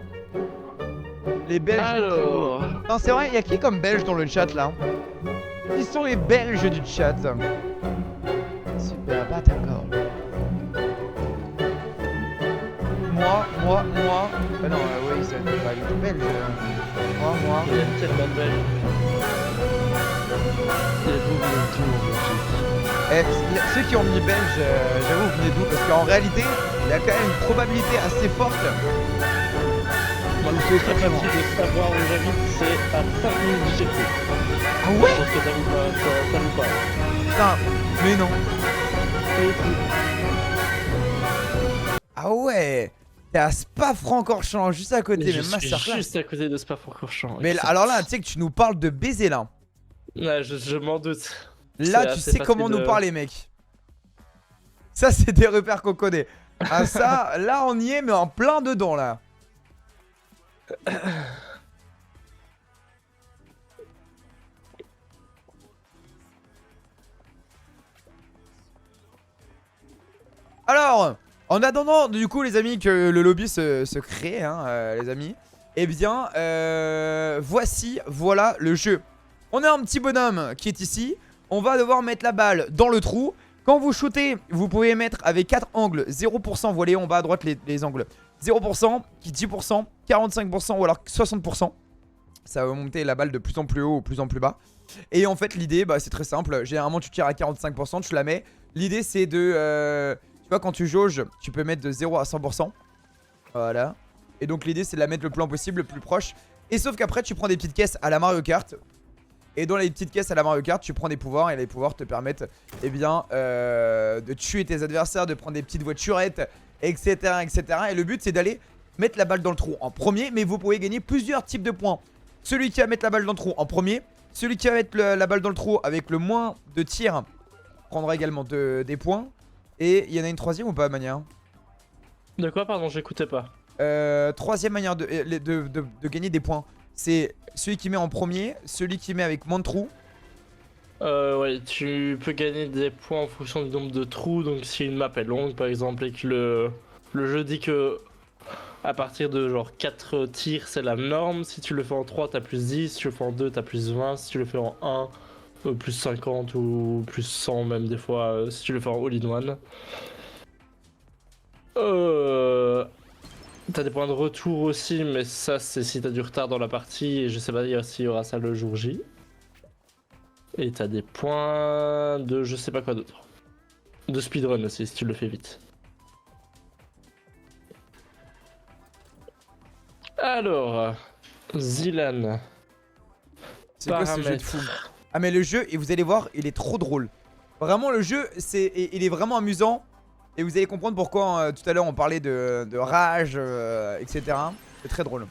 Les Belges. Alors. Non, c'est vrai, il y a qui comme Belge dans le chat là? Qui sont les Belges du chat? Super Battle Golf. Moi. Ah non, oui, c'est pas du tout belge. Moi. Il y a tellement de belles. Il y a beaucoup de tout en Belgique. Ceux qui ont mis belge, j'avoue, venez d'où? Parce qu'en réalité, il y a quand même une probabilité assez forte. Moi, le seul facile de savoir où j'habite, c'est à 5 minutes du circuit. Ah Je ouais? pense que ça vous parle. Putain, mais non. Et tout. Ah ouais. T'es à Spa-Francorchamps, juste à côté, Mais je mais suis masterclass. juste à côté de Spa-Francorchamps. Mais alors là, tu sais que tu nous parles de baiser là. Ouais, je m'en doute. Là, C'est tu assez sais comment facile nous de- parler, mec. Ça, c'est des repères qu'on connaît. Ah ça, là, on y est, mais en plein dedans, là. Alors, en attendant, du coup, les amis, que le lobby se crée, hein, les amis. Eh bien, voilà le jeu. On a un petit bonhomme qui est ici. On va devoir mettre la balle dans le trou. Quand vous shootez, vous pouvez mettre avec 4 angles. 0%, vous voyez en bas à droite les angles. 0%, 10%, 45% ou alors 60%. Ça va monter la balle de plus en plus haut ou plus en plus bas. Et en fait, l'idée, bah, c'est très simple. Généralement, tu tires à 45%, tu la mets. L'idée, c'est de... tu vois, quand tu jauges, tu peux mettre de 0 à 100%. Voilà. Et donc, l'idée, c'est de la mettre le plus loin possible, le plus proche. Et sauf qu'après, tu prends des petites caisses à la Mario Kart. Et dans les petites caisses à la Mario Kart, tu prends des pouvoirs. Et les pouvoirs te permettent, eh bien, de tuer tes adversaires, de prendre des petites voiturettes, etc. etc. Et le but, c'est d'aller mettre la balle dans le trou en premier. Mais vous pouvez gagner plusieurs types de points. Celui qui va mettre la balle dans le trou en premier. Celui qui va mettre la balle dans le trou avec le moins de tirs prendra également des points. Et il y en a une troisième ou pas, manière? De quoi, pardon, j'écoutais pas. Troisième manière de gagner des points. C'est celui qui met en premier, celui qui met avec moins de trous. Ouais, tu peux gagner des points en fonction du nombre de trous. Donc, si une map est longue, par exemple, et que le jeu dit que à partir de genre 4 tirs, c'est la norme. Si tu le fais en 3, t'as plus 10. Si tu le fais en 2, t'as plus 20. Si tu le fais en 1, plus 50 ou plus 100 même des fois, si tu le fais en all-in-one. T'as des points de retour aussi, mais ça c'est si t'as du retard dans la partie et je sais pas dire s'il y aura ça le jour J. Et t'as des points de je sais pas quoi d'autre. De speedrun aussi si tu le fais vite. Alors, Zilan. C'est quoi ce jeu de fou? Ah mais le jeu, et vous allez voir, il est trop drôle. Vraiment le jeu, il est vraiment amusant. Et vous allez comprendre pourquoi tout à l'heure on parlait de rage, etc. C'est très drôle.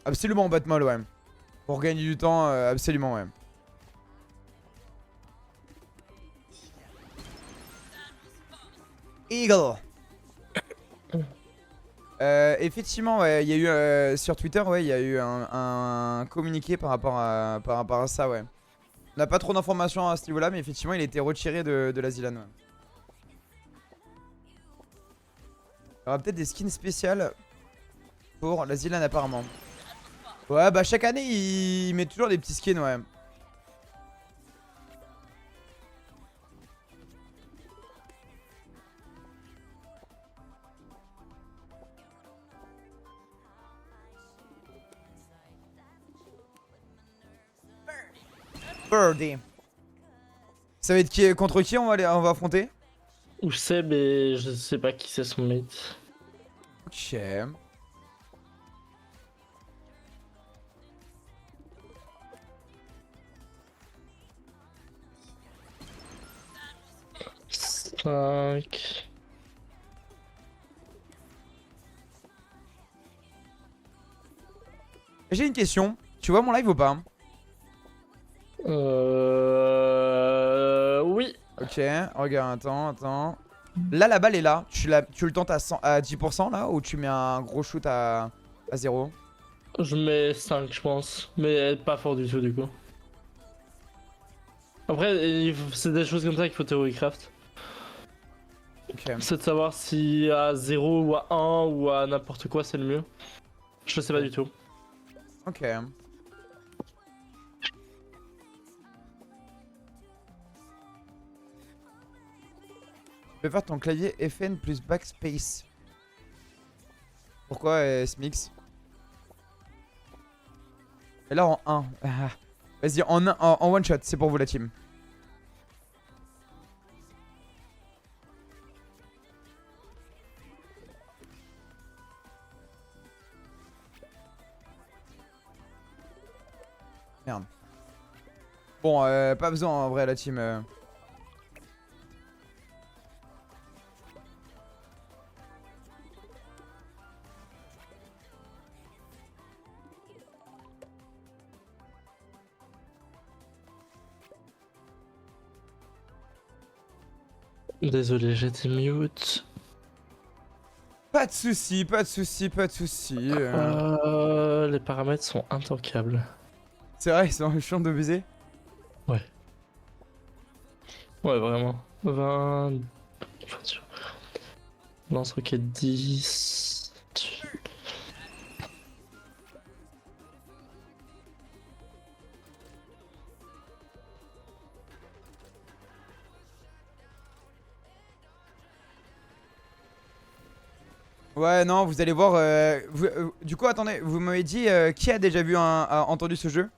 Absolument Batman, ouais. Pour gagner du temps, absolument, ouais. Eagle. Effectivement, ouais, il y a eu sur Twitter, ouais, il y a eu un communiqué par rapport à ça, ouais. On n'a pas trop d'informations à ce niveau-là, mais effectivement, il a été retiré de la Zilan. Ouais. Il y aura peut-être des skins spéciales pour la Zilan apparemment. Ouais, bah chaque année, il met toujours des petits skins, ouais. Birdie. Ça va être qui, contre qui on va affronter? Ou je sais, mais je sais pas qui c'est son mate. Ok. Cinq. J'ai une question. Tu vois mon live ou pas? Oui. Ok, regarde, attends. Là, la balle est là. Tu le tentes à 10% là ou tu mets un gros shoot à 0? Je mets 5, je pense. Mais pas fort du tout, du coup. Après, c'est des choses comme ça qu'il faut théorie-craft. Ok. C'est de savoir si à 0 ou à 1 ou à n'importe quoi c'est le mieux. Je sais pas du tout. Ok. Tu peux faire ton clavier FN plus backspace. Pourquoi Smix? Et là en 1. Vas-y, en one shot, c'est pour vous la team. Merde. Bon, pas besoin en vrai la team. Désolé, j'étais mute. Pas de soucis, pas de soucis, pas de soucis. Les paramètres sont intankables. C'est vrai, ils sont chiants de baiser. Ouais. Ouais, vraiment. 20. Lance-roquette 10. Ouais, non, vous allez voir. Du coup, attendez, vous m'avez dit qui a déjà entendu ce jeu?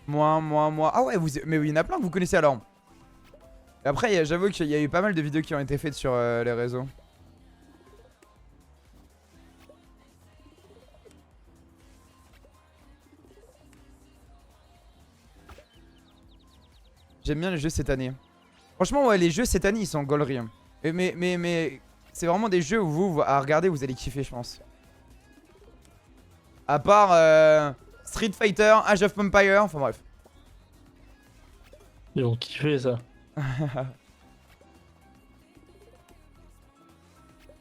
Moi. Ah ouais, mais oui, il y en a plein que vous connaissez alors. Après, j'avoue qu'il y a eu pas mal de vidéos qui ont été faites sur les réseaux. J'aime bien les jeux cette année. Franchement, ouais, les jeux cette année, ils sont gauleries. Mais c'est vraiment des jeux où vous, à regarder, vous allez kiffer, je pense. À part Street Fighter, Age of Empire, enfin bref. Ils vont kiffer ça.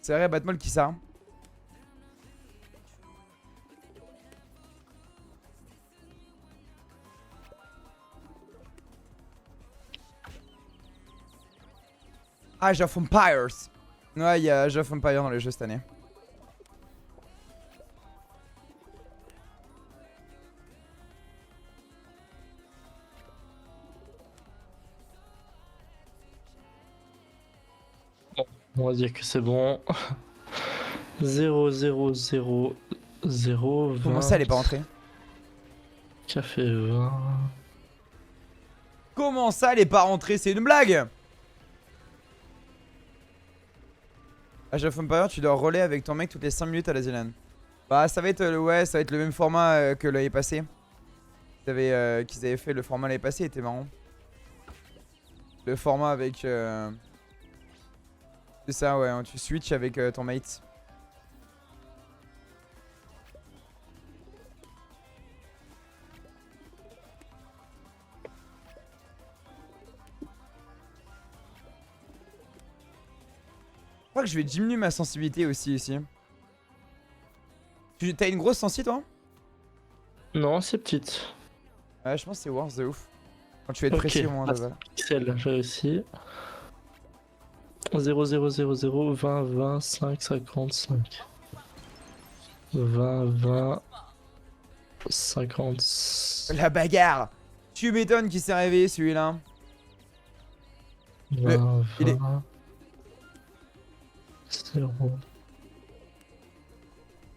C'est vrai, Batmol qui ça? Age of Empires. Ouais, il y a Age of Empires dans les jeux cette année. On va dire que c'est bon. 0, 0, 0, 0, 20. Comment ça, elle est pas rentrée? Café 20. Comment ça, elle est pas rentrée? C'est une blague! Age of Empires, tu dois relais avec ton mec toutes les 5 minutes à la Zélande. Bah, ça va être, ouais, ça va être le même format que l'année passée. Qu'ils avaient fait le format l'année passée, était marrant. Le format avec. C'est ça, ouais, tu switches avec ton mate. Je crois que je vais diminuer ma sensibilité aussi ici. T'as une grosse sensi toi? Non, c'est petite. Ouais, je pense que c'est worse de ouf. Quand tu vas être Ok. précis au moins là-bas. Pixel, j'ai réussi. 0, 0, 0, 0, 20, 20, 5, 55. 20, 20, 50. La bagarre! Tu m'étonnes qu'il s'est réveillé celui-là. 20, il est- 20. 0.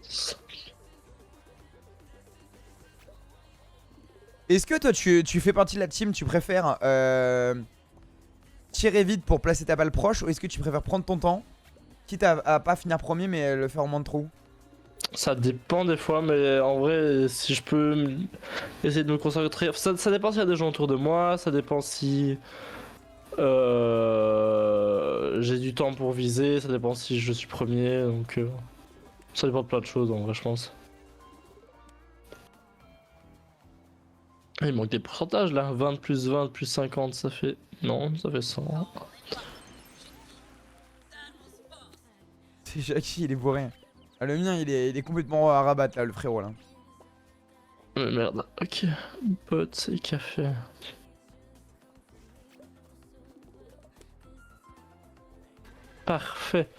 5. Est-ce que toi tu fais partie de la team, tu préfères tirer vite pour placer ta balle proche, ou est-ce que tu préfères prendre ton temps, quitte à pas finir premier mais le faire en moins de trous? Ça dépend des fois, mais en vrai, si je peux essayer de me concentrer. Ça dépend s'il y a des gens autour de moi, ça dépend si j'ai du temps pour viser, ça dépend si je suis premier, donc ça dépend de plein de choses en vrai, je pense. Il manque des pourcentages là, 20 plus 20 plus 50, ça fait. Non, ça fait 100. C'est Jackie, il est bourré. Ah, le mien il est complètement à rabattre là, le frérot là. Mais merde, ok. Potes et café. Parfait.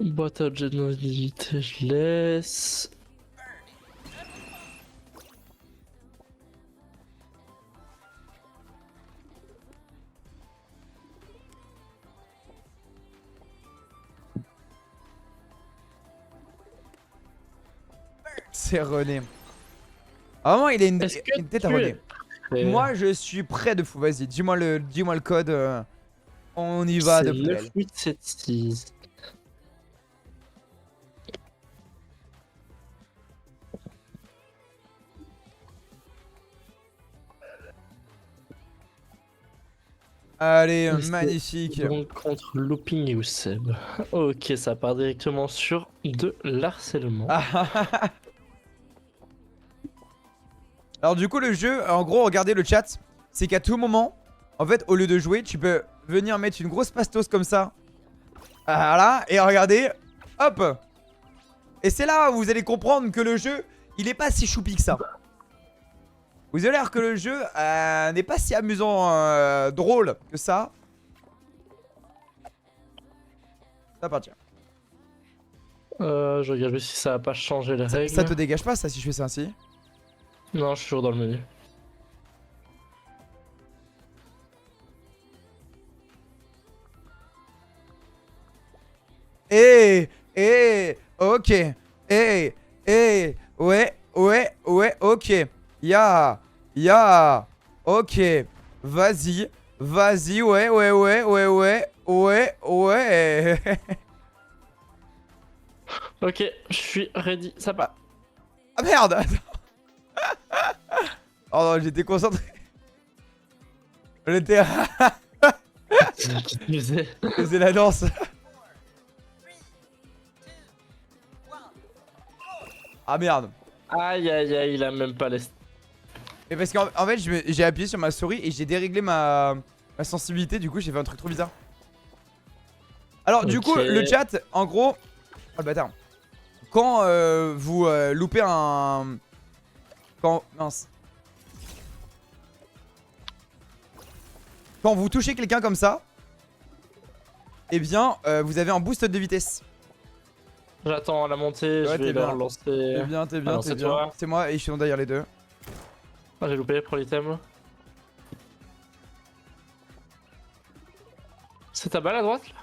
Boîte à générosité, je laisse. C'est René. Ah, vraiment il a une Est-ce que tête à tu René. es prêt? Moi je suis prêt de fou, vas-y, dis-moi le code. On y va de C'est près. 9, 8, 7, 6. Allez, Et c'est magnifique. Donc contre Looping et Ousseb. Ok, ça part directement sur de l'harcèlement. Ah. Alors du coup le jeu, en gros regardez le chat, c'est qu'à tout moment, en fait au lieu de jouer, tu peux venir mettre une grosse pastos comme ça. Voilà, et regardez, hop. Et c'est là où vous allez comprendre que le jeu, il est pas si choupi que ça. Vous allez voir que le jeu n'est pas si amusant, drôle que ça. Ça appartient. Je regarde juste si ça a pas changé les règles. Ça te dégage pas ça si je fais ça ainsi? Non, je suis toujours dans le menu. Ok. Ouais, ok. Ya, ok. Vas-y, ouais. Ok, je suis ready, ça part. Ah merde, oh non, j'étais concentré. J'étais faisais la danse. Ah merde. Aïe aïe aïe, il a même pas les. Mais parce qu'en fait j'ai appuyé sur ma souris et j'ai déréglé ma sensibilité, du coup j'ai fait un truc trop bizarre. Alors du coup le chat en gros, oh le bâtard, quand vous loupez un... Mince. Quand vous touchez quelqu'un comme ça, eh bien vous avez un boost de vitesse. J'attends la montée, Ouais, je vais leur lancer. T'es bien. c'est toi. C'est moi et je suis derrière les deux. Ah, j'ai loupé pour l'item. C'est ta balle à droite là?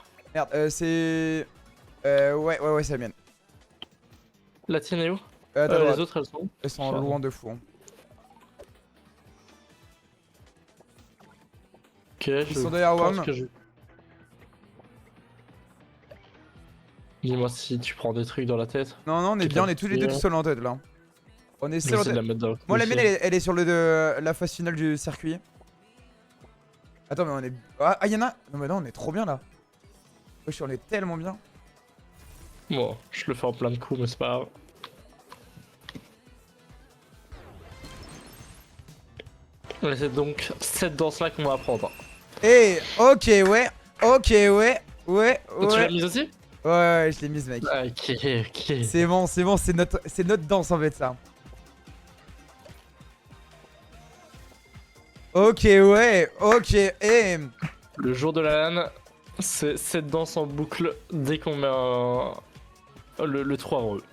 Merde, c'est... ouais, c'est la mienne. La tienne est où? Attends, Les autres elles sont où? elles sont Pardon. loin de fou. Hein. Ok, Ils sont derrière pense WAM. que Dis-moi si tu prends des trucs dans la tête. Non, on est C'est bien, pas on est tous les deux tout seuls en tête là. On est seuls en J'essaie de tête. la mettre dans le Moi, la cliché. mienne, elle est sur la phase finale du circuit. Attends, mais on est... Ah, y'en a... Non, mais non, on est trop bien là. Wesh, on est tellement bien. Bon, je le fais en plein de coups, mais c'est pas grave. Ouais, c'est donc cette danse-là qu'on va apprendre. Eh, ok, ouais. Ok, ouais. Ouais, Tu l'as ouais. mise aussi? Ouais, je l'ai mise, mec. Ok, ok. C'est bon, c'est notre danse en fait, ça. Ok, ouais, ok, eh. Le jour de la LAN, c'est cette danse en boucle dès qu'on met le 3 en eux.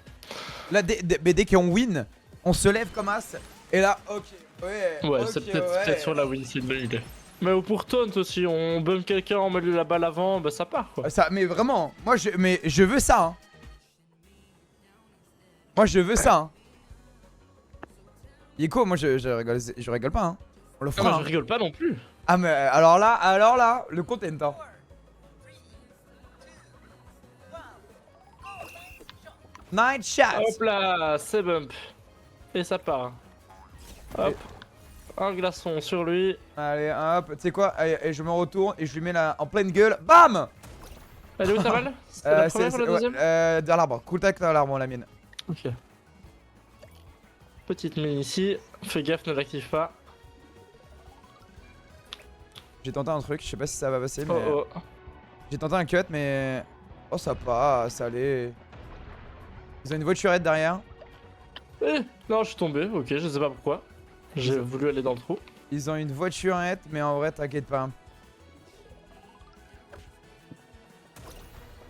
Là, mais dès qu'on win, on se lève comme as. Et là, ok, ouais. Ouais, ok, c'est peut-être ouais. peut-être sur la win, c'est une bonne idée. Mais pour taunt aussi, on bump quelqu'un, on met lui la balle avant, bah ça part quoi. Ça, mais vraiment, moi, je veux ça. Hein. Moi, je veux ça. Hein. Yiko, moi, je rigole pas. Hein. On le Ah, fera. moi Hein. je rigole pas non plus. Ah, mais alors là, le content. Hein. Night shot. Hop là, c'est bump. Et ça part. Hop. Un glaçon sur lui. Allez, hop, tu sais quoi, allez, je me retourne et je lui mets la en pleine gueule. BAM! Elle est où ta balle? C'est la première ou la deuxième? Dans l'arbre, cool tac dans l'arbre, la mienne. Ok. Petite mine ici. Fais gaffe, ne l'active pas. J'ai tenté un truc, je sais pas si ça va passer, mais. Oh oh. J'ai tenté un cut, mais. Oh, ça passe, allez. Ils ont une voiturette derrière. Eh, non, je suis tombé, ok, je sais pas pourquoi. J'ai voulu aller dans le trou. Ils ont une voiturette, mais en vrai, t'inquiète pas.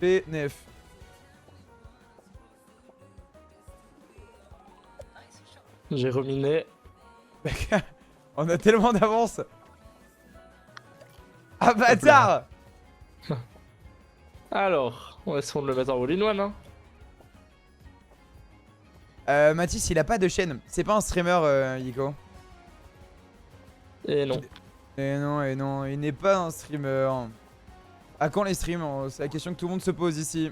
P9. J'ai reminé. On a tellement d'avance. Ah, bâtard! Alors, on va essayer de le mettre en all-in-one, hein. Mathis, il a pas de chaîne. C'est pas un streamer, Yiko. Et non. Et non, il n'est pas un streamer. À quand les streams? C'est la question que tout le monde se pose ici.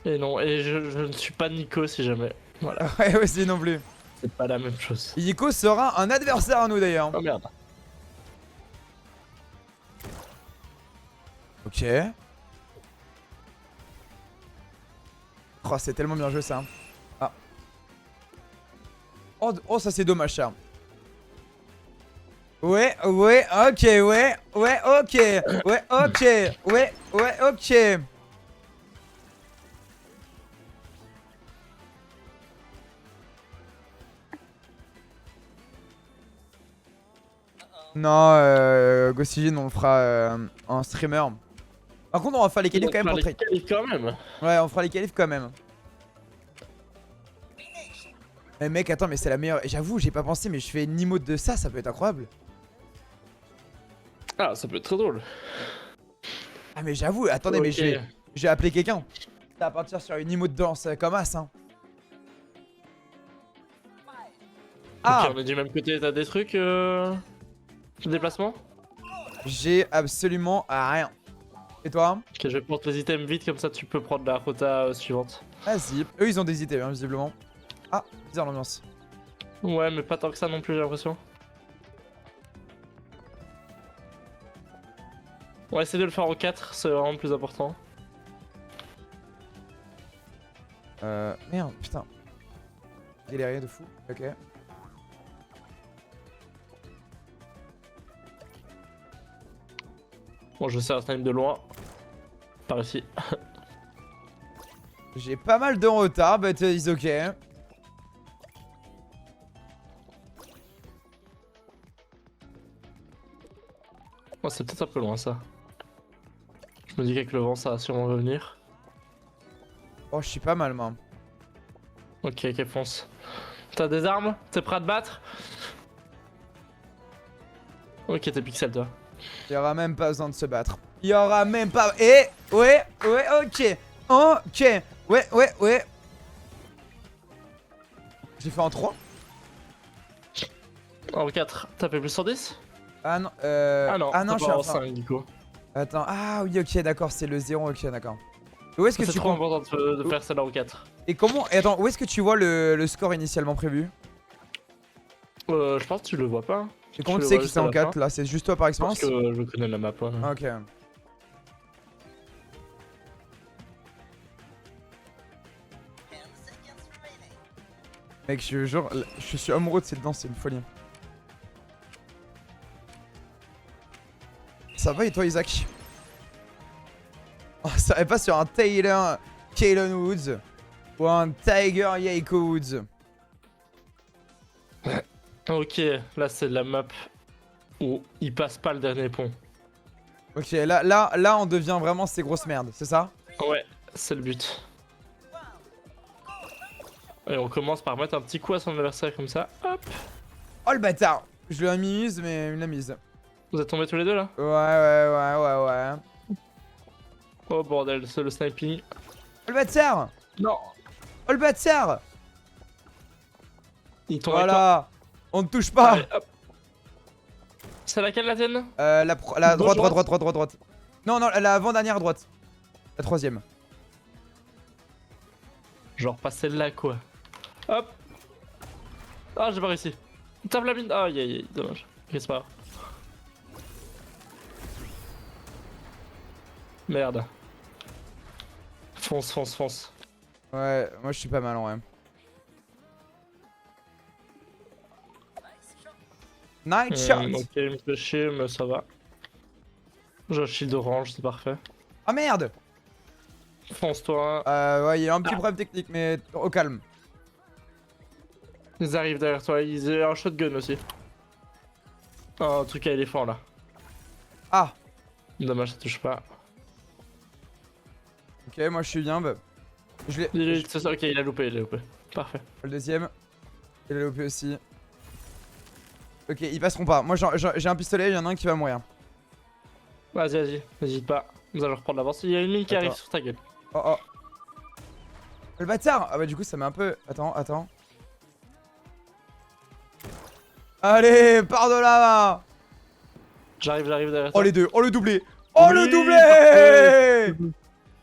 Et non, et je ne suis pas Nico si jamais. Voilà, Ouais, aussi non plus. c'est pas la même chose. Yiko sera un adversaire à nous d'ailleurs. Oh merde. Ok. Oh, c'est tellement bien joué ça. Ah. Oh, ça c'est dommage ça. Ouais, ok, ouais, ok, ok. Non, Gossigin, on le fera en streamer. Par contre, on va faire les qualifs quand même pour Trek. Quand même. Ouais, on fera les qualifs quand même. Mais mec, attends, mais c'est la meilleure. J'avoue, j'ai pas pensé, mais je fais une emote de ça, ça peut être incroyable. Ah, ça peut être très drôle. Ah, mais j'avoue, attendez, mais Ok. je vais appeler quelqu'un. Ça va partir sur une emote de danse comme as, hein. Ah, Ok, on est du même côté, t'as des trucs déplacement? j'ai absolument rien. Et toi? Ok, je vais prendre les items vite, comme ça tu peux prendre la rota suivante. Vas-y. Eux, ils ont des idées, hein, visiblement. Ah, bizarre l'ambiance. Ouais, mais pas tant que ça non plus, j'ai l'impression. On va essayer de le faire en 4, c'est vraiment le plus important. Merde, putain. Galéré de fou. Ok. Bon, je sais un time de loin. Par ici. J'ai pas mal de retard, but it's ok. Oh, c'est peut-être un peu loin ça. Je me dis qu'avec le vent, ça va sûrement revenir. Oh, je suis pas mal, moi. Ok, ok, fonce. T'as des armes? T'es prêt à te battre? Ok, t'es pixel toi. Il y aura même pas besoin de se battre. Il y aura même pas... Eh, ouais, ok. Ok, ouais. J'ai fait en 3. En 4, t'as fait plus 110? Ah non, Ah non, je suis en en 5 du coup. Attends, ah oui, ok, d'accord, c'est le 0, ok, d'accord. Où est-ce que C'est tu trop comptes... important de faire celle-là en 4. Et comment... Et attends, où est-ce que tu vois le score initialement prévu? Je pense que tu le vois pas. Et comment Je tu le sais vois que juste c'est à en la 4 fin. là? C'est juste toi par Parce expérience? que je connais la map. Ouais. Ah, ok. Mec, je jure, je suis amoureux de cette danse, c'est une folie. Ça va et toi, Isaac? Oh, ça va pas sur un Taylor Kalen Woods ou un Tiger Yaiko Woods. Ok, là c'est la map où il passe pas le dernier pont. Ok, là, on devient vraiment ces grosses merdes, c'est ça? Ouais, c'est le but. Et on commence par mettre un petit coup à son adversaire comme ça. Hop. Oh le bâtard! Je l'ai mise, mais il l'a mise. Vous êtes tombés tous les deux là? Ouais. Oh bordel, c'est le sniping. Oh le bâtard! Non. Oh le bâtard! Il tombe avec Voilà! On ne touche toi. pas! Allez, hop. C'est laquelle la tienne? La Gauche, droite. Non, la avant-dernière droite. La troisième. Genre pas celle-là quoi. Hop. Ah j'ai pas réussi. Tape la mine. Aïe, dommage. Ok, c'est pas grave. Merde. Fonce. Ouais, moi je suis pas mal en vrai. Night shot! Ok, il me fait chier, mais ça va. J'ai un shield orange, c'est parfait. Ah merde! Fonce-toi. Ouais, il y a un petit problème technique, mais au calme. Ils arrivent derrière toi, ils ont un shotgun aussi. Oh, un truc à éléphant là. Ah! Dommage, ça touche pas. Ok, moi je suis bien. Bah, je l'ai. Ok, il a loupé. Parfait. Le deuxième. Il a loupé aussi. Ok, ils passeront pas. Moi j'ai un pistolet, il y en a un qui va mourir. Vas-y, n'hésite pas. Nous allons reprendre l'avance. Il y a une mine qui arrive sur ta gueule. Oh. Le bâtard! Ah bah du coup ça met un peu... Attends. Allez, par de là! J'arrive derrière toi. Oh les deux, oh le doublé! Oh Oui, le doublé!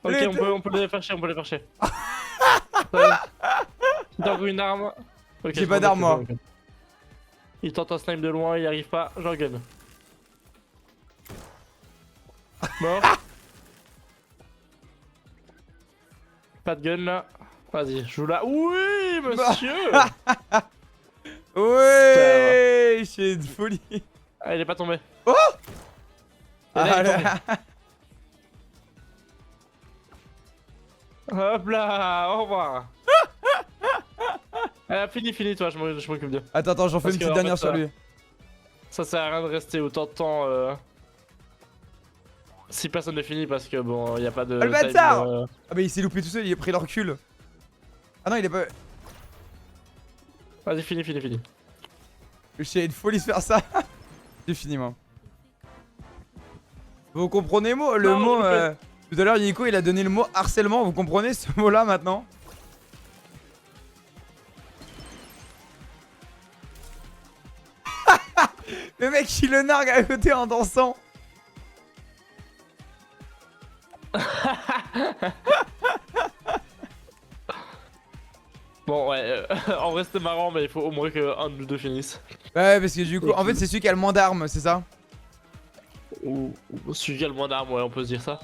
Ok, Les on peut les faire chier, T'as encore une arme. Ok, J'ai pas d'arme, moi. Il tente un snipe de loin, il arrive pas, j'en gun. Mort. Pas de gun là. Vas-y, joue là. Oui, monsieur. Ouais, c'est une folie. Ah, il est pas tombé. Oh. Et là, il est Ah, tombé. Hop là, au revoir. Fini toi, je m'occupe d'eux. Attends, j'en fais une petite dernière sur lui. Ça sert à rien de rester autant de temps si personne n'est fini parce que bon, y a pas de. Oh, le bâtard! Ah bah il s'est loupé tout seul, il a pris le recul. Ah non, il est pas... Vas-y, fini. J'ai une folie de faire ça. J'ai fini moi. Vous comprenez le Non, mot... je Tout à l'heure Nico il a donné le mot harcèlement, vous comprenez ce mot là maintenant? Le mec il le nargue à côté en dansant. Bon, ouais, en vrai c'était marrant, mais il faut au moins qu'un de nous deux finisse. Ouais, parce que du coup, en fait, c'est celui qui a le moins d'armes, c'est ça? Ou celui qui a le moins d'armes, ouais, on peut se dire ça.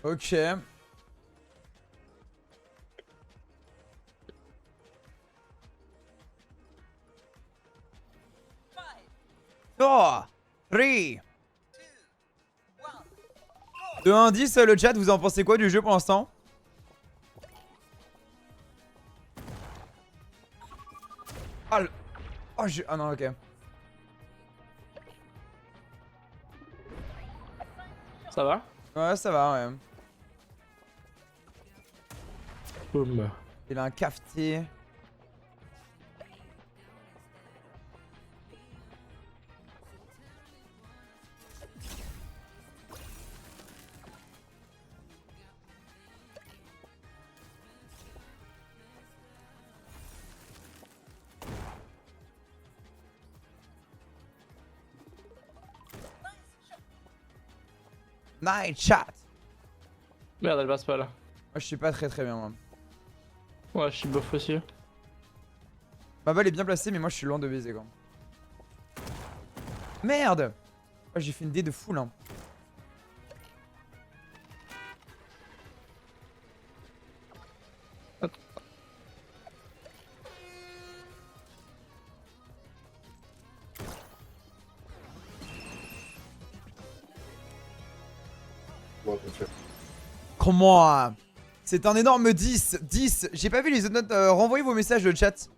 Ok. Oh 3 2, 1, 10, le chat, vous en pensez quoi du jeu pour l'instant? Ah non, ok. Ça va? Ouais, ça va, ouais. Boum. Il a un cafetier. Night chat. Merde, elle passe pas là. Moi, je suis pas très bien, moi. Ouais, je suis bof aussi. Ma balle est bien placée, mais moi, je suis loin de baiser, quoi. Merde. Oh, j'ai fait une dé de fou, là. Comment? C'est un énorme 10. 10. J'ai pas vu les autres notes. Renvoyez vos messages de chat.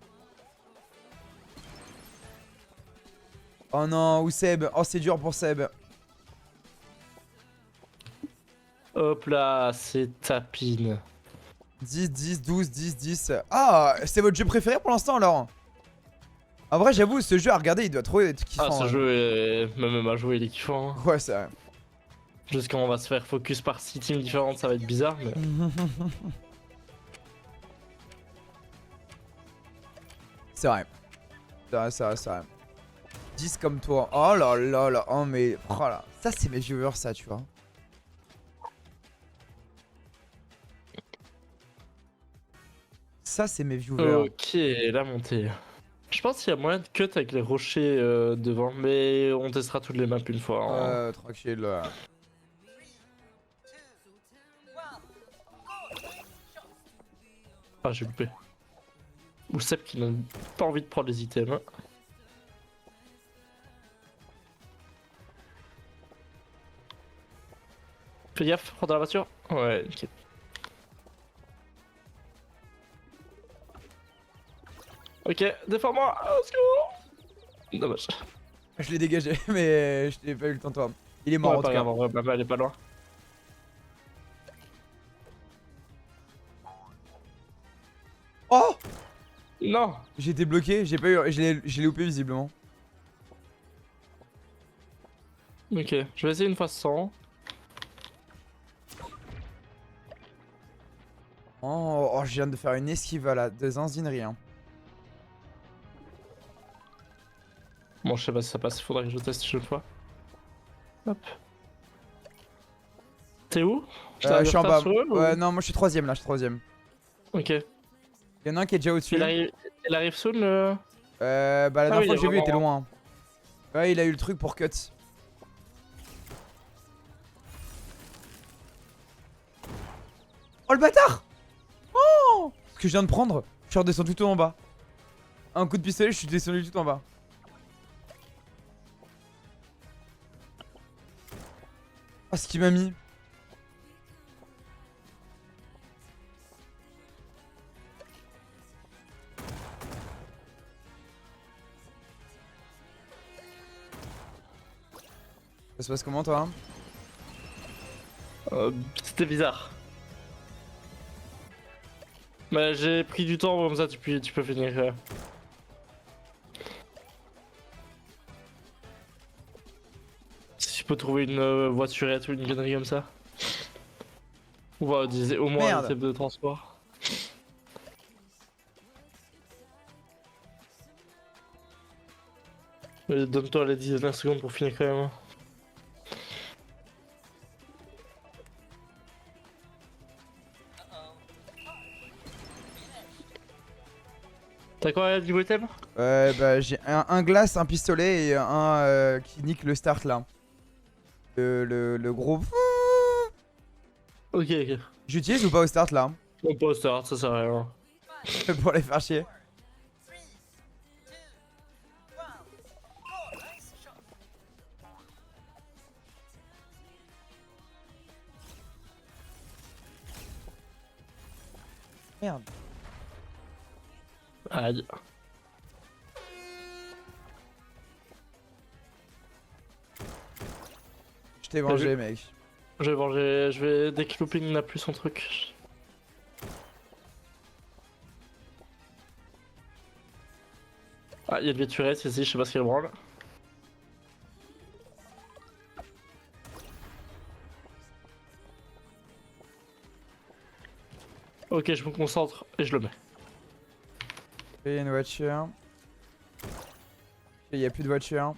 Oh non, ou Seb. Oh, c'est dur pour Seb. Hop là, c'est tapine. 10, 10, 12, 10, 10. Ah, c'est votre jeu préféré pour l'instant alors? En vrai, j'avoue, ce jeu à regarder, il doit trop être kiffant. Ah, ce hein. jeu est... Même à jouer, il est kiffant. Hein. Ouais, c'est vrai. Juste quand on va se faire focus par 6 teams différentes, ça va être bizarre, mais... C'est vrai. C'est vrai, c'est vrai, c'est vrai. 10 comme toi. Oh là là là. Oh, mais. Oh là. Ça, c'est mes viewers, ça, tu vois. Ça, c'est mes viewers. Ok, la montée. Je pense qu'il y a moyen de cut avec les rochers devant, mais on testera toutes les maps une fois. Hein. Tranquille. Là. Ah, j'ai loupé. Ou Seb qui n'a pas envie de prendre les items. Fais gaffe, rentre dans la voiture. Ouais, nickel. Ok, défends-moi, au secours. Dommage. Je l'ai dégagé, mais je t'ai pas eu le temps, toi. Il est mort Ouais, en tout pas cas. grave, en vrai, ma balle est pas loin. Oh! Non. J'ai été bloqué, j'ai pas eu. Je l'ai loupé visiblement. Ok, je vais essayer une fois sans. Oh, je viens de faire une esquive là, de zinzinerie. Hein. Bon, je sais pas si ça passe, faudrait que je teste une fois. Hop. T'es où? Je suis en bas. Sur eux, Ouais, ou... non, moi je suis troisième là, je suis troisième. Ok. Il y en a un qui est déjà au-dessus. Il arrive soon le... Bah la dernière oui, fois que j'ai vu, il était vraiment- loin. Ouais, il a eu le truc pour cut. Oh le bâtard! Oh! Ce que je viens de prendre, je suis redescendu tout en bas. Un coup de pistolet, je suis descendu tout en bas. Oh, ce qu'il m'a mis. Ça se passe comment toi? C'était bizarre. Bah j'ai pris du temps comme ça, tu peux finir. Si je peux trouver une voiturette ou une connerie comme ça. Ou bah, au moins Merde. un type de transport. Donne-toi les 10 dernières secondes pour finir quand même. Hein. T'as quoi niveau item? Bah j'ai un glace, un pistolet et un qui nique le start là. Le gros... Ok, ok. J'utilise ou pas au start là? On peut start, ça sert à rien. Pour les faire chier. Merde. Aïe. Je t'ai vengé mec. Je vais voir, je vais... Dès que Looping n'a plus son truc. Ah, il y a le Turret ici, je sais pas ce qu'il branle. Ok, je me concentre et je le mets. Et une voiture. Il n'y a plus de voiture.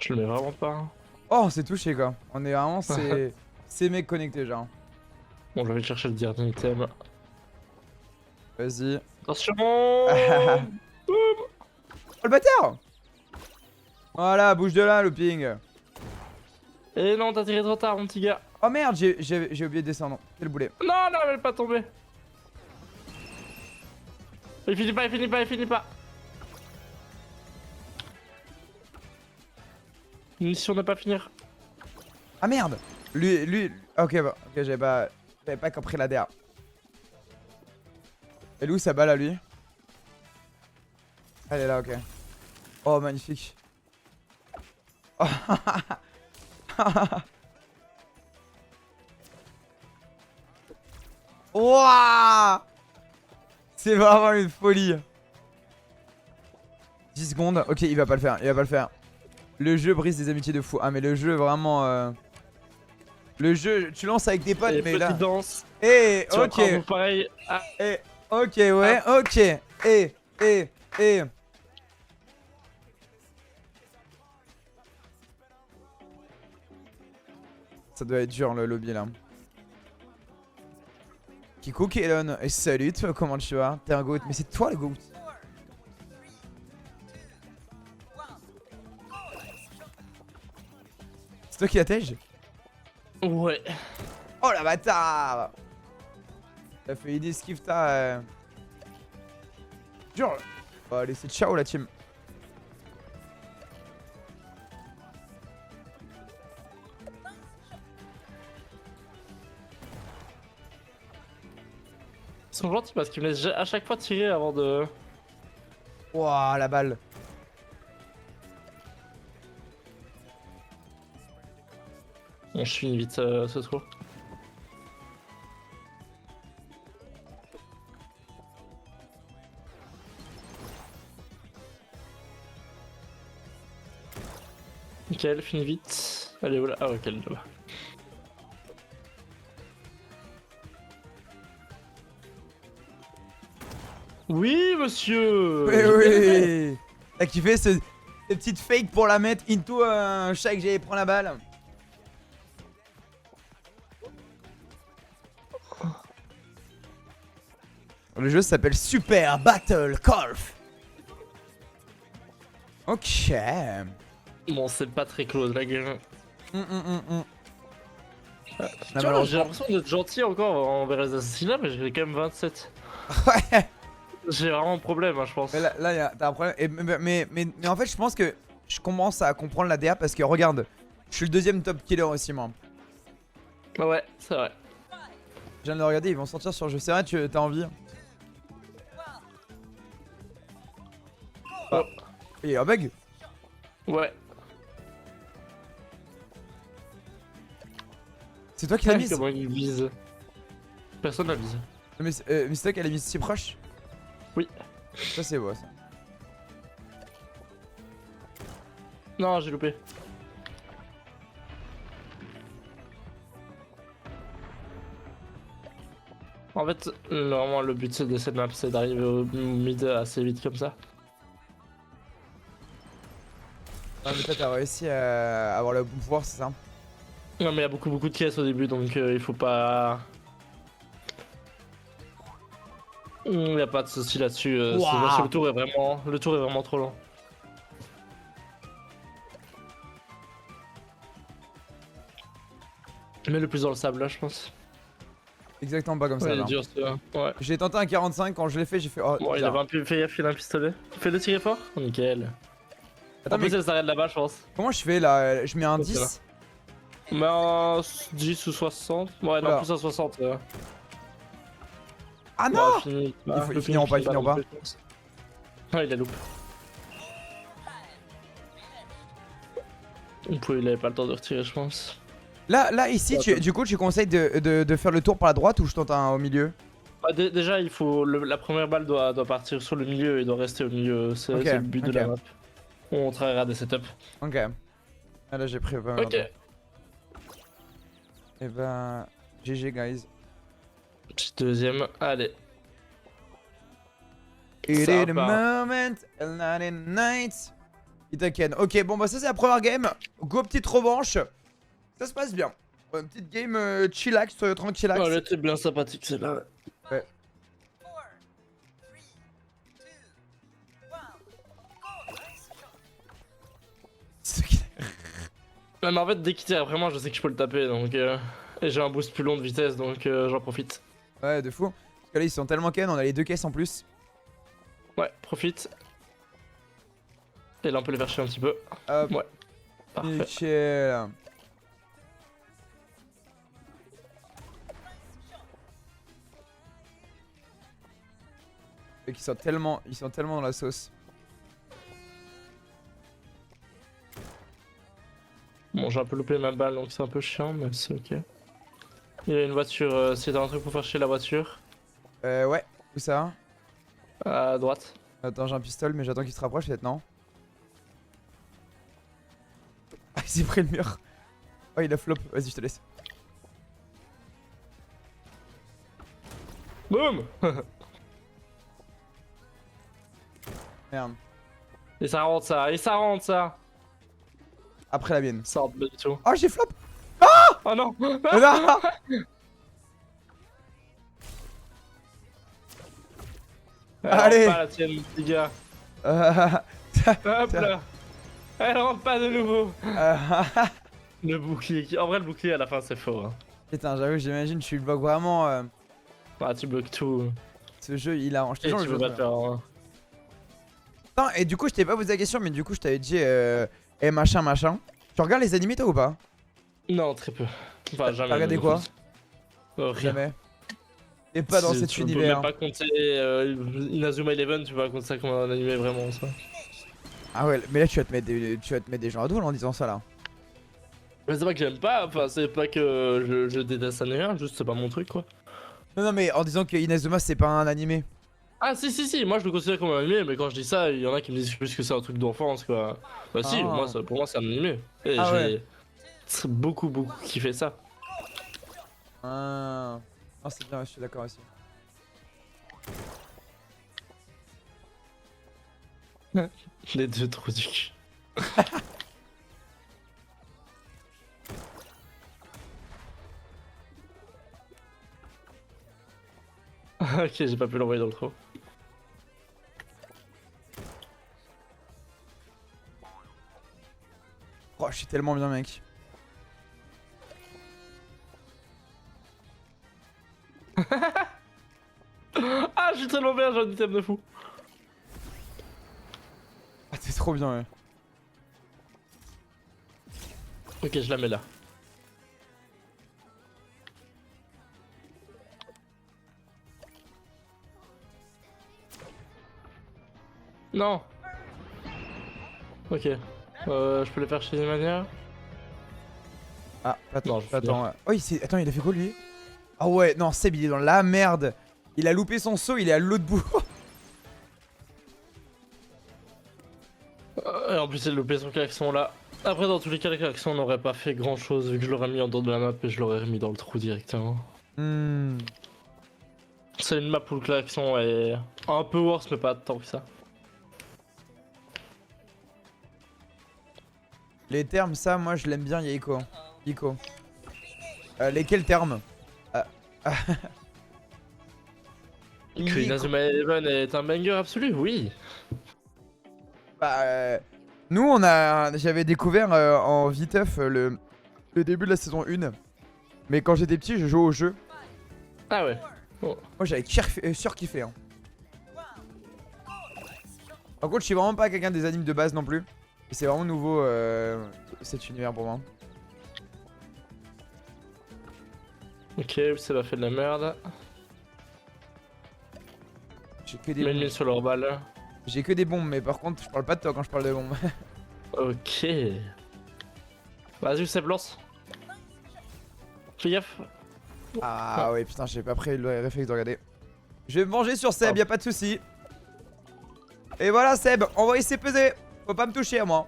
Je le mets vraiment pas. Oh, on s'est touché quoi. On est vraiment ces mecs connectés genre. Bon, je vais chercher le dernier item. Vas-y. Attention. Oh le bâtard. Voilà, bouge de là, Looping. Et non, t'as tiré trop tard, mon petit gars. Oh merde, j'ai oublié de descendre. Quel boulet. Non, non, elle va pas tomber. Il finit pas, il finit pas, il finit pas. Mission ne pas finir. Ah merde. Lui. Ok, bah, ok, j'avais pas compris la DA. Elle est où sa balle à lui? Elle est là, ok. Oh, magnifique. Oh. Wouah! C'est vraiment une folie. 10 secondes. Ok, il va pas le faire. Il va pas le faire. Le jeu brise des amitiés de fou. Ah, mais le jeu, vraiment. Le jeu, tu lances avec des potes, Et mais là. danse. Eh, Tu vas ok. prendre pareil. Ah, Eh, ok, ouais, ok. Eh. Ça doit être dur le lobby là. Kiko Kellon, et salut toi, comment tu vas? T'es un goat, mais c'est toi le goat. C'est toi qui la tège? ouais. Oh la bâtard! T'as fait aider Skifta. Dur. Bon, allez, c'est ciao la team. Ils sont gentils parce qu'ils me laissent à chaque fois tirer avant de. Wouah, la balle. Bon, je finis vite ce tour. Michael, finis vite. Allez, voilà. Ah, ouais, quel job. Oui, monsieur. Oui. T'as kiffé ces petites fakes pour la mettre into un chat que j'allais prendre la balle. Le jeu s'appelle Super Battle Golf. Ok. Bon, c'est pas très close la game. Non, Tu vois, malheureusement- j'ai l'impression d'être gentil encore envers les assassinats, mais j'ai quand même 27. Ouais. J'ai vraiment un problème, hein, je pense. Mais là t'as un problème. Et, mais en fait, je pense que je commence à comprendre la DA parce que regarde, je suis le deuxième top killer aussi, moi. Ah ouais, c'est vrai. Je viens de le regarder, ils vont sortir sur jeu. C'est vrai, t'as envie? Oh. Il y a un bug? Ouais. C'est toi qui l'as mise? Comment il vise? Personne la vise. Mais c'est toi qui l'as mise si proche? Oui. Ça, c'est beau, ça. Non, j'ai loupé. En fait, normalement, le but de cette map, c'est d'arriver au mid assez vite comme ça. Ah, mais toi, t'as réussi à avoir le bon pouvoir, c'est ça? Non, mais il y a beaucoup de caisses au début, donc il faut pas. Il n'y a pas de souci là-dessus. Wow. Parce que le tour est vraiment trop long. Mais le plus dans le sable là, je pense. Exactement pas comme ça. Ouais, il est là. dur celui-là. Ouais. J'ai tenté un 45, quand je l'ai fait, j'ai fait. Oh, Bon, il bizarre. avait fait gaffe, il a un pistolet. Fais-le tirer fort. Oh, nickel. Attends, En plus, mais elle s'arrête là-bas, je pense. comment je fais là? Je mets un Ok, 10? Mais en 10 ou 60. Ouais, non, Voilà. plus à 60. Ah non! Bon, fini. Ils finiront pas, ils finiront pas. Ah, il a loupé. Il avait pas le temps de retirer, je pense. Là ici, du coup, tu conseilles de faire le tour par la droite ou je tente un au milieu? Bah, déjà, il faut la première balle doit partir sur le milieu et doit rester au milieu. C'est Ok, le but de ok. la map. On travaillera des setups. Ok. Ah, là, j'ai pris pas mal Ok. de temps. Et bah, GG, guys. Petit deuxième. Allez. It Ça is the part. moment, and not in night. It again. Ok, bon, bah, ça, c'est la première game. Go, petite revanche. Ça se passe bien. Une petite game chillax, tranquillax. Oh, elle était bien sympathique celle-là. Ouais. Ouais, mais en fait, dès qu'il tire vraiment, je sais que je peux le taper. Donc, et j'ai un boost plus long de vitesse, donc j'en profite. Ouais, de fou. Parce que là, ils sont tellement ken, on a les deux caisses en plus. Ouais, profite. Et là, on peut les faire chier un petit peu. Hop. Ouais. Parfait. Nickel. Et qu'ils sont tellement dans la sauce. Bon, j'ai un peu loupé ma balle, donc c'est un peu chiant, mais c'est ok. Il y a une voiture, si t'as un truc pour faire chier la voiture. Ouais. Où ça? À droite. Attends, j'ai un pistolet, mais j'attends qu'il se rapproche, peut-être, non? Ah, il s'est pris le mur. Oh, il a flop. Vas-y, je te laisse. Boum. Merde. Et ça rentre ça, et ça rentre ça. Après la mienne. Ça rentre pas du tout. Oh, j'ai flop. Oh non. Non. Elle Allez. rentre pas la tienne, petit gars. Hop là. Elle rentre pas de nouveau. Le bouclier en vrai, le bouclier à la fin, c'est faux. Hein. Putain, j'avoue, j'imagine, tu le bloques vraiment. Ah, tu bloques tout. Ce jeu, il arrange. Et tu peux pas te faire. Hein. Putain, et du coup, je t'ai pas posé la question, mais du coup, je t'avais dit, machin. Tu regardes les animés, toi, ou pas? Non, très peu. Enfin, jamais. T'as regardé même, quoi? en fait. Rien. Jamais. Et pas dans cet Tu univers. peux même pas compter Inazuma Eleven, tu vas compter ça comme un animé vraiment, ça. Ah ouais, mais là, tu vas te mettre des gens à dos en disant ça, là. Mais c'est pas que j'aime pas, enfin, c'est pas que je déteste ça ni rien, juste c'est pas mon truc, quoi. Non, mais en disant que Inazuma, c'est pas un animé. Ah si, moi je le considère comme un animé, mais quand je dis ça, il y en a qui me disent juste que c'est un truc d'enfance, quoi. Bah si, Ah. moi, pour moi c'est un animé. Et Ah j'ai beaucoup kiffé ça. Ah, oh, c'est bien, je suis d'accord aussi. Les deux trous du cul. Ok, j'ai pas pu l'envoyer dans le trou. Oh, je suis tellement bien, mec. Ah, je suis tellement bien, j'ai un item de fou. Ah, t'es trop bien, ouais. Ok, je la mets là. Non. Ok. Je peux les faire chez Nemania. Ah, Non, je vais attends. Oh, attends, il a fait quoi, lui? Ah ouais, non, Seb, il est dans la merde. Il a loupé son saut, il est à l'autre bout. Et en plus, il a loupé son klaxon là. Après, dans tous les cas, le klaxon n'aurait pas fait grand chose vu que je l'aurais mis en dehors de la map et je l'aurais remis dans le trou directement. C'est une map où le klaxon est un peu worse, mais pas tant que ça. Les termes, ça, moi, je l'aime bien, Yiko. Yiko. Lesquels termes? Que Yiko. Inazuma Eleven est un banger absolu, oui. Bah, nous, j'avais découvert en viteuf le début de la saison 1. Mais quand j'étais petit, je jouais au jeu. Ah ouais. Moi, j'avais surkiffé. Hein. Par contre, je suis vraiment pas quelqu'un des animes de base non plus. Et c'est vraiment nouveau cet univers pour moi. Ok, ça m'a fait de la merde. J'ai que des Mets une bombes. mine sur leur balle. J'ai que des bombes, mais par contre, je parle pas de toi quand je parle de bombes. Ok. Vas-y, Seb, lance. Fais gaffe. Ah ouais, putain, j'ai pas pris le réflexe de regarder. Je vais me venger sur Seb, y'a pas de soucis. Et voilà, Seb, envoyez ses pesées. Faut pas me toucher à moi.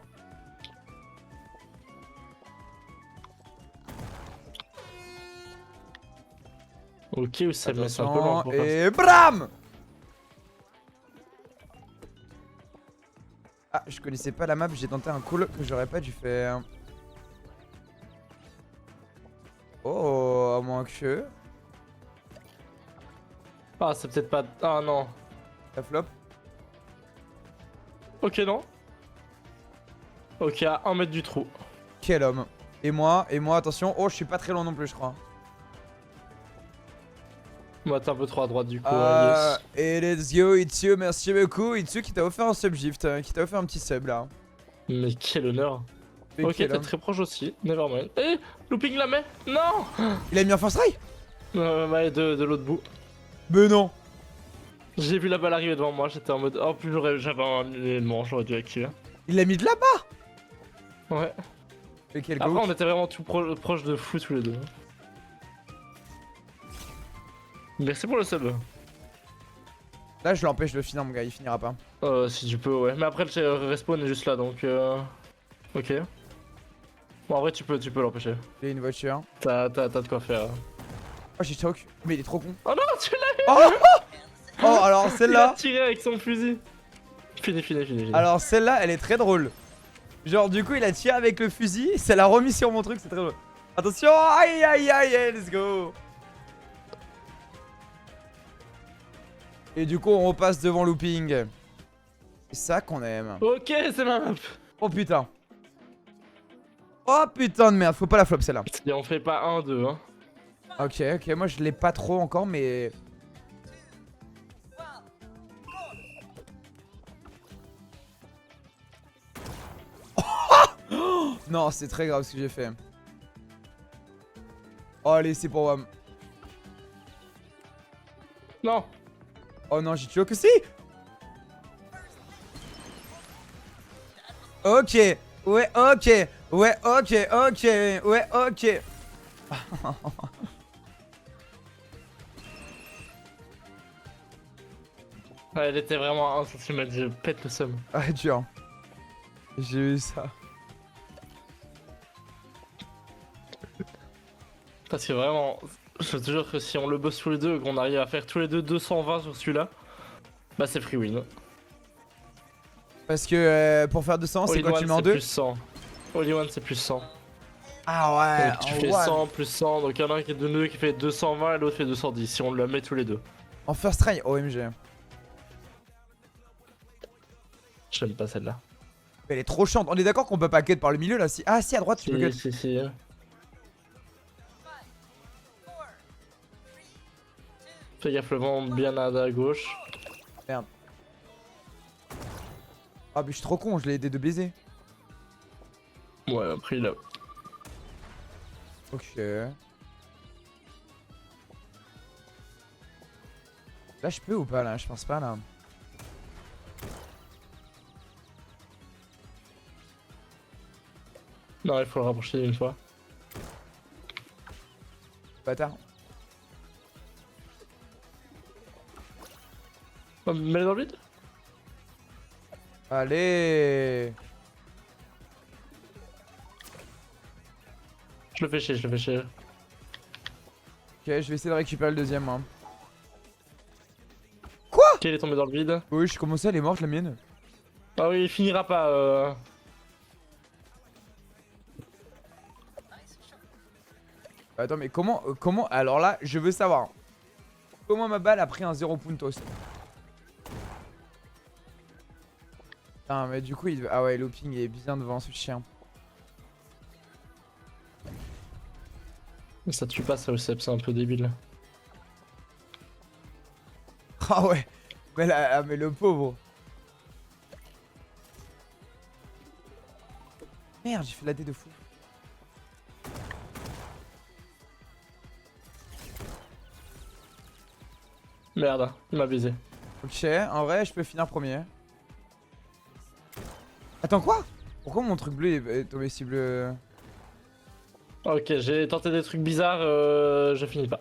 Ok, Seb, mais c'est un peu lent. Attention, et bram! Ah, je connaissais pas la map, j'ai tenté un cool que j'aurais pas dû faire. Oh, à moins que... Ah, c'est peut-être pas. Ah non. La flop. Ok, non. Ok, à 1 mètre du trou. Quel homme. Et moi, attention. Oh, je suis pas très loin non plus, je crois. Bah, t'es un peu trop à droite du coup. Yes. Et let's go, Itsu, merci beaucoup. Itsu qui t'a offert un subgift, qui t'a offert un petit sub là. Mais quel honneur. Et Ok, quel t'es homme. très proche aussi. Nevermind. Eh, looping la main. Non. Il a mis un first try? Ouais, de l'autre bout. Mais non. J'ai vu la balle arriver devant moi, j'étais en mode. Oh, plus j'avais un élément, j'aurais dû activer. Il l'a mis de là-bas. Ouais. Et quel Après, go. on était vraiment tout proche de fou tous les deux. Merci pour le sub. Là, je l'empêche de finir, mon gars, il finira pas. Si tu peux, ouais. Mais après, le respawn est juste là donc. Ok. Bon, en vrai, tu peux l'empêcher. Il y a une voiture. T'as de quoi faire. Oh, j'ai choc. Mais il est trop con. Oh non, tu l'as Oh, oh alors Il a celle-là. tiré avec son fusil. Fini. Alors celle-là, elle est très drôle. Genre, du coup, il a tiré avec le fusil, ça l'a remis sur mon truc, c'est très drôle. Attention, aïe, let's go. Et du coup, on repasse devant looping. C'est ça qu'on aime. Ok, c'est ma map. Oh putain. Oh putain de merde, faut pas la flop celle-là. Et on fait pas 1-2, hein. Ok, moi je l'ai pas trop encore, mais... Non, c'est très grave ce que j'ai fait. Oh, allez, c'est pour WAM. Non. Oh non, j'ai tué que si. Ok. Ouais, ok. Ouais, elle était vraiment à 1 cm, je pète le seum. Ah, dur. J'ai eu ça. Parce que vraiment, je te jure que si on le bosse tous les deux et qu'on arrive à faire tous les deux 220 sur celui-là, bah c'est free win. Parce que pour faire 200, c'est quoi, tu mets en c'est 2? plus 100. Only one c'est plus 100. Ah ouais. Donc tu fais 100 plus 100, donc il y en a un qui est de nous qui fait 220 et l'autre fait 210 si on le met tous les deux. En first try, OMG. J'aime pas celle-là. Elle est trop chiante. On est d'accord qu'on peut pas cut par le milieu là si... Ah si, à droite tu peux cut. Si. Fais gaffe, le vent bien à gauche. Merde. Ah mais je suis trop con, je l'ai aidé de baiser. Ouais, après il a... Ok. Là je peux ou pas là? Je pense pas là. Non, il faut le rapprocher une fois. Bâtard. Oh, mets-le dans le vide. Allez. Je le fais chier. Ok, je vais essayer de récupérer le deuxième moi. Ok, il est tombé dans le vide. Oui, je commençais, elle est morte la mienne. Ah oui, il finira pas. Attends, mais comment... Alors là, je veux savoir. Comment ma balle a pris un 0 puntos? Putain, mais du coup, il... Ah ouais, looping, il est bien devant ce chien. Mais ça tue pas ça, Euseb, c'est un peu débile. Ah ouais. Mais, là, mais le pauvre. Merde, j'ai fait la D de fou. Merde, il m'a baisé. Ok, en vrai, je peux finir premier. Attends, quoi? Pourquoi mon truc bleu est tombé si bleu? Ok, j'ai tenté des trucs bizarres, je finis pas.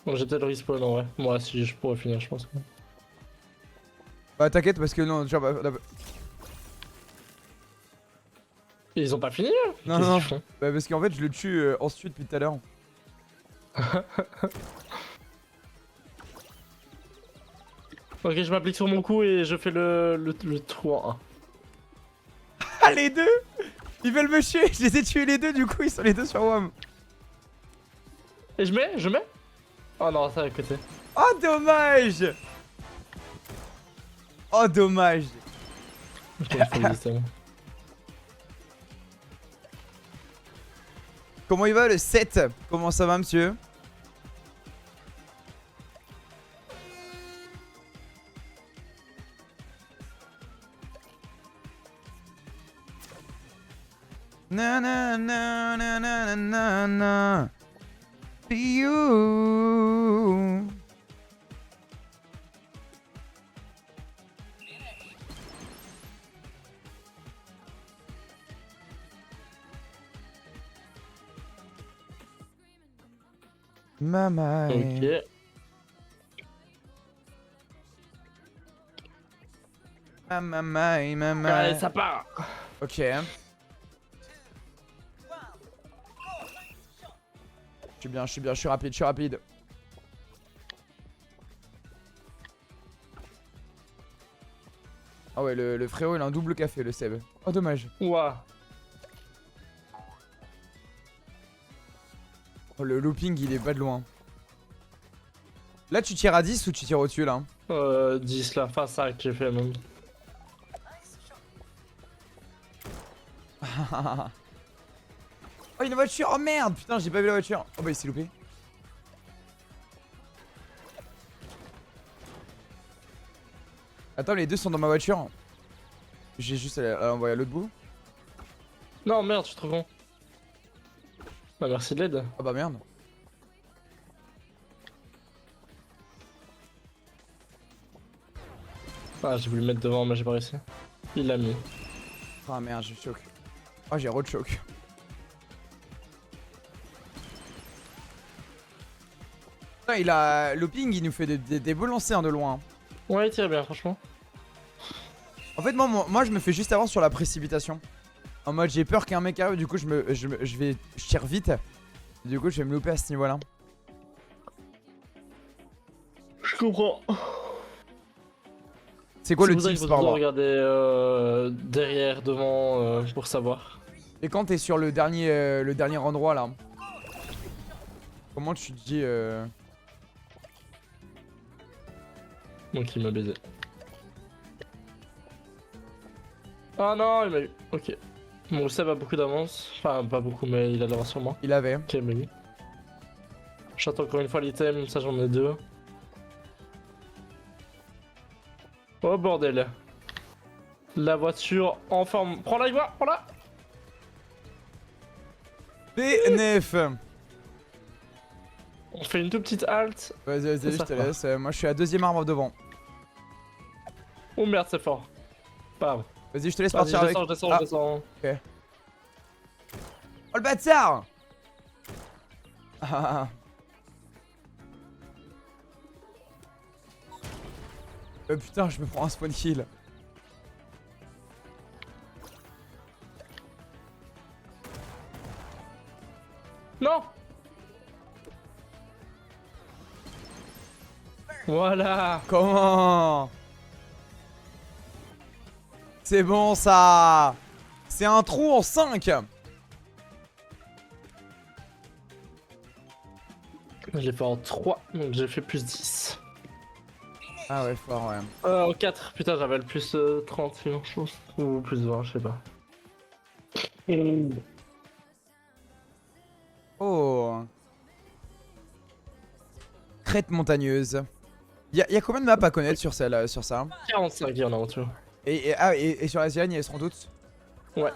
Donc j'ai peut-être le respawn en vrai. Moi, si je pourrais finir, je pense. Bah t'inquiète parce que non, genre, Et ils ont pas fini là. non, Qu'est-ce non, qu'ils font? bah parce qu'en fait je le tue ensuite depuis tout à l'heure. Ok, je m'applique sur mon coup et je fais le trou en 1. Ah les deux! Ils veulent me tuer, je les ai tués les deux, du coup ils sont les deux sur WAM. Et je mets. Oh non, ça à côté. Oh dommage! Oh dommage! Comment il va le 7? Comment ça va monsieur? Na na na na na na na. You. Mama. Ok. Mama. Allez, ça part. Ok. Je suis rapide. Ah ouais, le frérot il a un double café, le Seb. Oh dommage. Ouah. Oh, le looping il est pas de loin. Là tu tires à 10 ou tu tires au-dessus là? 10 là, enfin 5 j'ai fait même. Oh une voiture, oh merde, putain j'ai pas vu la voiture. Oh bah il s'est loupé. Attends les deux sont dans ma voiture. J'ai juste à l'envoyer à l'autre bout. Non, merde, je suis trop con. Bah, merci de l'aide. Oh bah merde. Ah, j'ai voulu le mettre devant, mais j'ai pas réussi. Il l'a mis. Ah merde j'ai choc. Oh j'ai re-choc. Putain il a... Looping il nous fait des beaux lancers de loin. Ouais, il tire bien, franchement. En fait moi je me fais juste avance sur la précipitation. En mode j'ai peur qu'un mec arrive, du coup je tire vite. Du coup je vais me louper à ce niveau là. Je comprends. C'est quoi C'est le pour ça team qu'il faut toujours sport? regarder derrière, devant, pour savoir. Et quand t'es sur le dernier endroit là, comment tu te dis Donc il m'a baisé. Ah non, il m'a eu. Ok. Bon, Seb a beaucoup d'avance. Enfin, pas beaucoup, mais il a de l'avance sur moi. il avait? Ok, mais oui. J'attends encore une fois l'item, ça j'en ai 2. Oh bordel. La voiture en forme. Prends-la, Ivoire, prends-la. PNF. On fait une toute petite halte. Vas-y, C'est je ça, te quoi. laisse. Moi je suis à deuxième arbre devant. Oh merde, c'est fort. Pas grave. Vas-y, je te laisse Vas-y, partir je avec. descends, Ah. je descends. Oh le bâtard. Ah. Putain, je me prends un spawn kill. Non. Voilà. Comment? C'est bon ça. C'est un trou en 5. Je l'ai fait en 3, donc j'ai fait plus 10. Ah ouais, fort ouais. En 4, putain, j'avais le plus 30 sinon, je pense. Ou plus 20, je sais pas. Oh. Crête montagneuse. Y a combien de maps à connaître sur ça? 45, il y en a en tout. Et sur la Zélande, elles seront toutes? Ouais.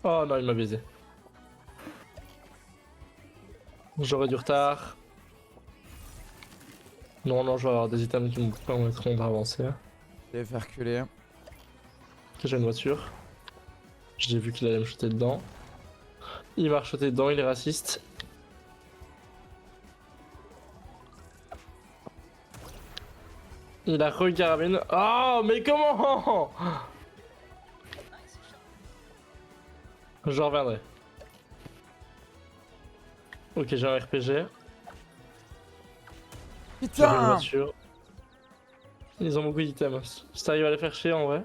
Oh non, il m'a baisé. J'aurais du retard. Non, non, je vais avoir des items qui me permettront d'avancer. Je vais faire reculer. Ok, j'ai une voiture. J'ai vu qu'il allait me shooter dedans. Il m'a shooté dedans, il est raciste. Il a recarabine. Oh, mais comment? Je reviendrai. Ok, j'ai un RPG. J'ai une Putain! voiture. Ils ont beaucoup d'items. Si t'arrives à les faire chier en vrai.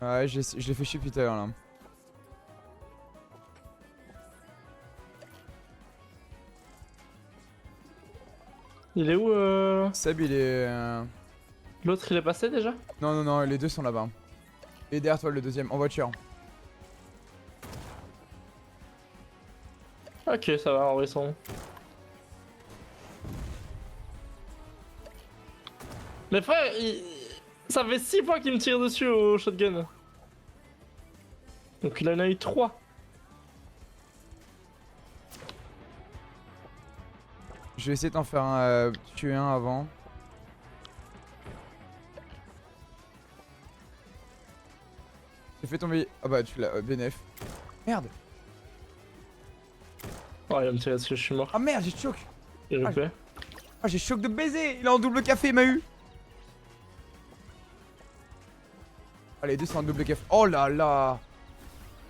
Ouais, je l'ai fait chier Peter là. Il est où Seb, il est. L'autre il est passé déjà? Non, non, non, les deux sont là-bas. Et derrière toi, le deuxième, en voiture. Ok, ça va, en vrai, ils sont. Mais frère, ça fait 6 fois qu'il me tire dessus au shotgun. Donc il en a eu 3. Je vais essayer de t'en faire tuer un avant. J'ai fait tomber. Ah bah tu l'as. BNF. Merde. Oh, il va me tirer dessus, je suis mort. Ah merde, j'ai choc. Il est fait. Ah, j'ai choc de baiser. Il est en double café, il m'a eu. Ah, les deux sont en double café. Oh là là.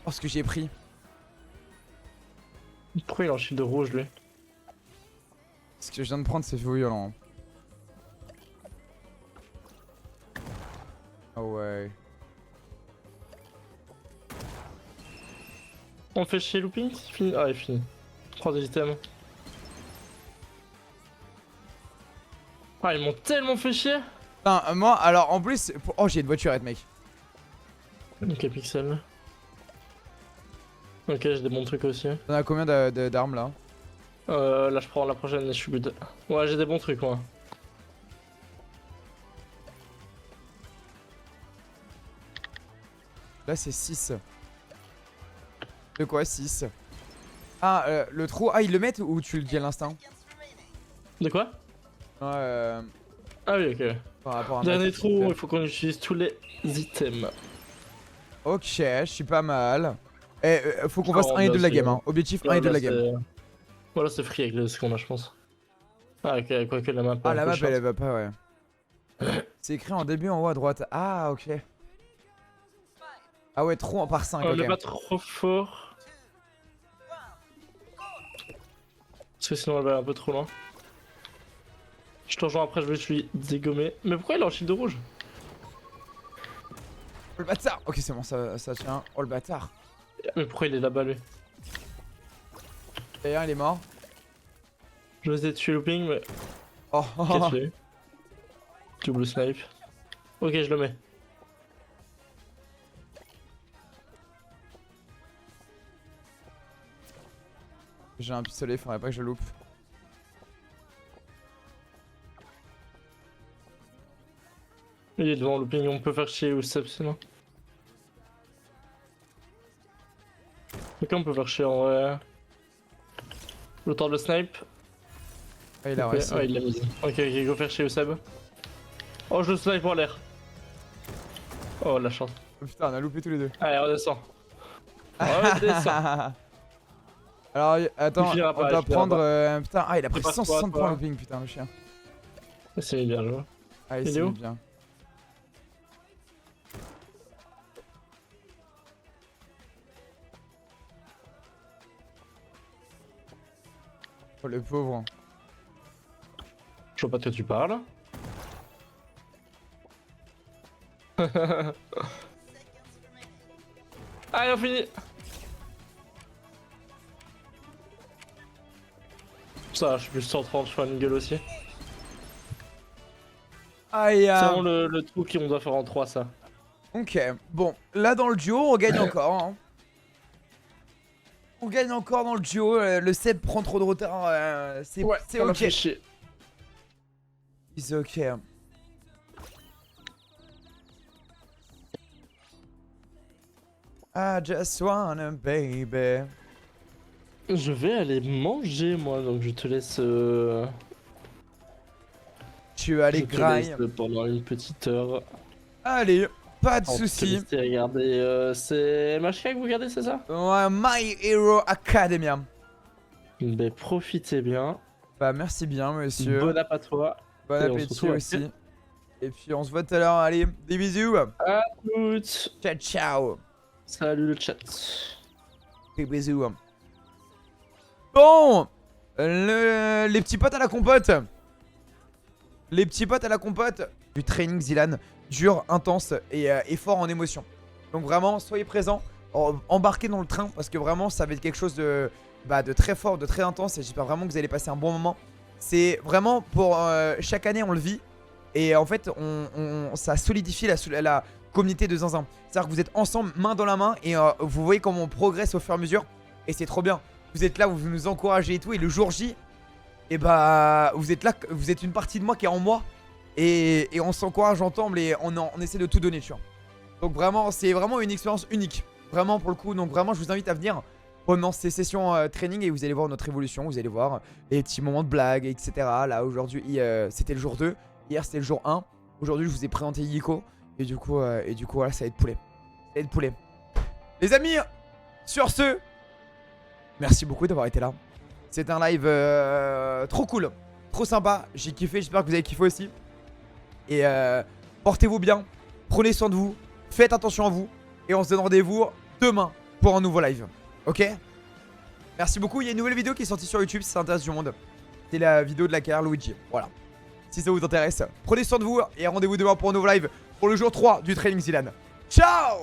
Oh, ce que j'ai pris. Pourquoi il est en shield rouge lui? Ce que je viens de prendre, c'est violent. Ah ouais. On fait chier looping? Fini. Ah, il est fini. Prends des items. Ah, ils m'ont tellement fait chier! Putain, moi, alors en plus. Oh, j'ai une voiturette, mec. Ok, pixel. Ok, j'ai des bons trucs aussi. T'en as combien d'armes là? Là, je prends la prochaine et je suis good. Ouais, j'ai des bons trucs, moi. Là, c'est 6. De quoi 6? Ah, le trou. Ah, ils le mettent ou tu le dis à l'instant? De quoi? Ouais, Ah oui, ok. par rapport à Dernier Matt, trou, s'il te plaît. il faut qu'on utilise tous les items. Ok, je suis pas mal. Eh, faut qu'on fasse Oh, 1 et 2 de la bah, game, hein. Objectif 1 et 2 de la game. Voilà, c'est free avec ce qu'on a, je pense. Ah, ok, quoique la map. Ah, est la un peu map, short. elle va pas, ouais. C'est écrit en début en haut à droite. Ah, ok. Ah ouais, trou en par 5, On ok. est pas trop fort. Parce que sinon, elle va aller un peu trop loin. Je te rejoins après, je vais lui dégommer. Mais pourquoi il est en shield rouge? Oh le bâtard. Ok, c'est bon, ça tient. Oh le bâtard. Mais pourquoi il est là-bas, lui? D'ailleurs, il est mort. Je vais essayer de tuer looping, mais. Oh, Ok, tué. Double snipe. Ok, je le mets. J'ai un pistolet, faudrait pas que je loupe. Il est devant looping, on peut faire chier ou sub sinon. Ok, on peut faire chier en vrai. Le temps de le snipe. Ah, il a Ok, réussi. il l'a mis. Ok, go faire chier au sub. Oh, je le snipe en l'air. Oh, la chance. Oh, putain, on a loupé tous les deux. Allez, redescend. Redescend. Alors, attends, Il finira on pas, doit il finira prendre. pas. Putain, ah, il a pris C'est pas 160 toi, points toi. looping, putain, le chien. C'est bien joué. Ah, Il est s'est où mis bien. Oh, le pauvre. Je vois pas de quoi tu parles. Allez, on finit. Ça, je suis plus 130, je fais une gueule aussi. Aïe, C'est vraiment le trou qu'on doit faire en 3, ça. Ok, bon, là dans le duo, on gagne encore. Hein. On gagne encore dans le duo. Le Seb prend trop de retard. C'est on a ok. fait chier. C'est ok. I just wanna baby. Je vais aller manger, moi, donc je te laisse. Tu vas aller Je te graille. laisse pendant une petite heure. Allez, pas de On te soucis. laisse regarder. C'est MHK que vous regardez, c'est ça? Ouais, My Hero Academia. Ben profitez bien. Bah merci bien monsieur. Bon app à toi. Bon et on se appétit retrouve aussi. Et puis on se voit tout à l'heure. Allez, des bisous. À toutes. Ciao ciao. Salut le chat. Des bisous. Bon, les petits potes à la compote. Les petits potes à la compote. Du training Zilan, dur, intense et fort en émotion. Donc vraiment, soyez présents, embarquez dans le train parce que vraiment, ça va être quelque chose de très fort, de très intense et j'espère vraiment que vous allez passer un bon moment. C'est vraiment pour chaque année, on le vit et en fait, ça solidifie la communauté de Zinzin. C'est-à-dire que vous êtes ensemble, main dans la main et vous voyez comment on progresse au fur et à mesure et c'est trop bien. Vous êtes là, vous nous encouragez et tout et le jour J, et bah vous êtes là, vous êtes une partie de moi qui est en moi. Et on s'encourage ensemble et on essaie de tout donner, tu vois. Donc vraiment, c'est vraiment une expérience unique. Vraiment pour le coup, donc vraiment je vous invite à venir pendant ces sessions training et vous allez voir notre évolution. Vous allez voir les petits moments de blague, etc. Là aujourd'hui, c'était le jour 2. Hier c'était le jour 1. Aujourd'hui je vous ai présenté Yiko. Et du coup voilà, ça va être poulet. Ça va être poulet. Les amis, sur ce, merci beaucoup d'avoir été là. C'est un live trop cool, trop sympa. J'ai kiffé, j'espère que vous avez kiffé aussi. Et portez-vous bien, prenez soin de vous, faites attention à vous. Et on se donne rendez-vous demain pour un nouveau live. Ok? Merci beaucoup, il y a une nouvelle vidéo qui est sortie sur YouTube si ça intéresse du monde. C'est la vidéo de la carrière Luigi. Voilà. Si ça vous intéresse, prenez soin de vous et rendez-vous demain pour un nouveau live pour le jour 3 du Training Zilan. Ciao!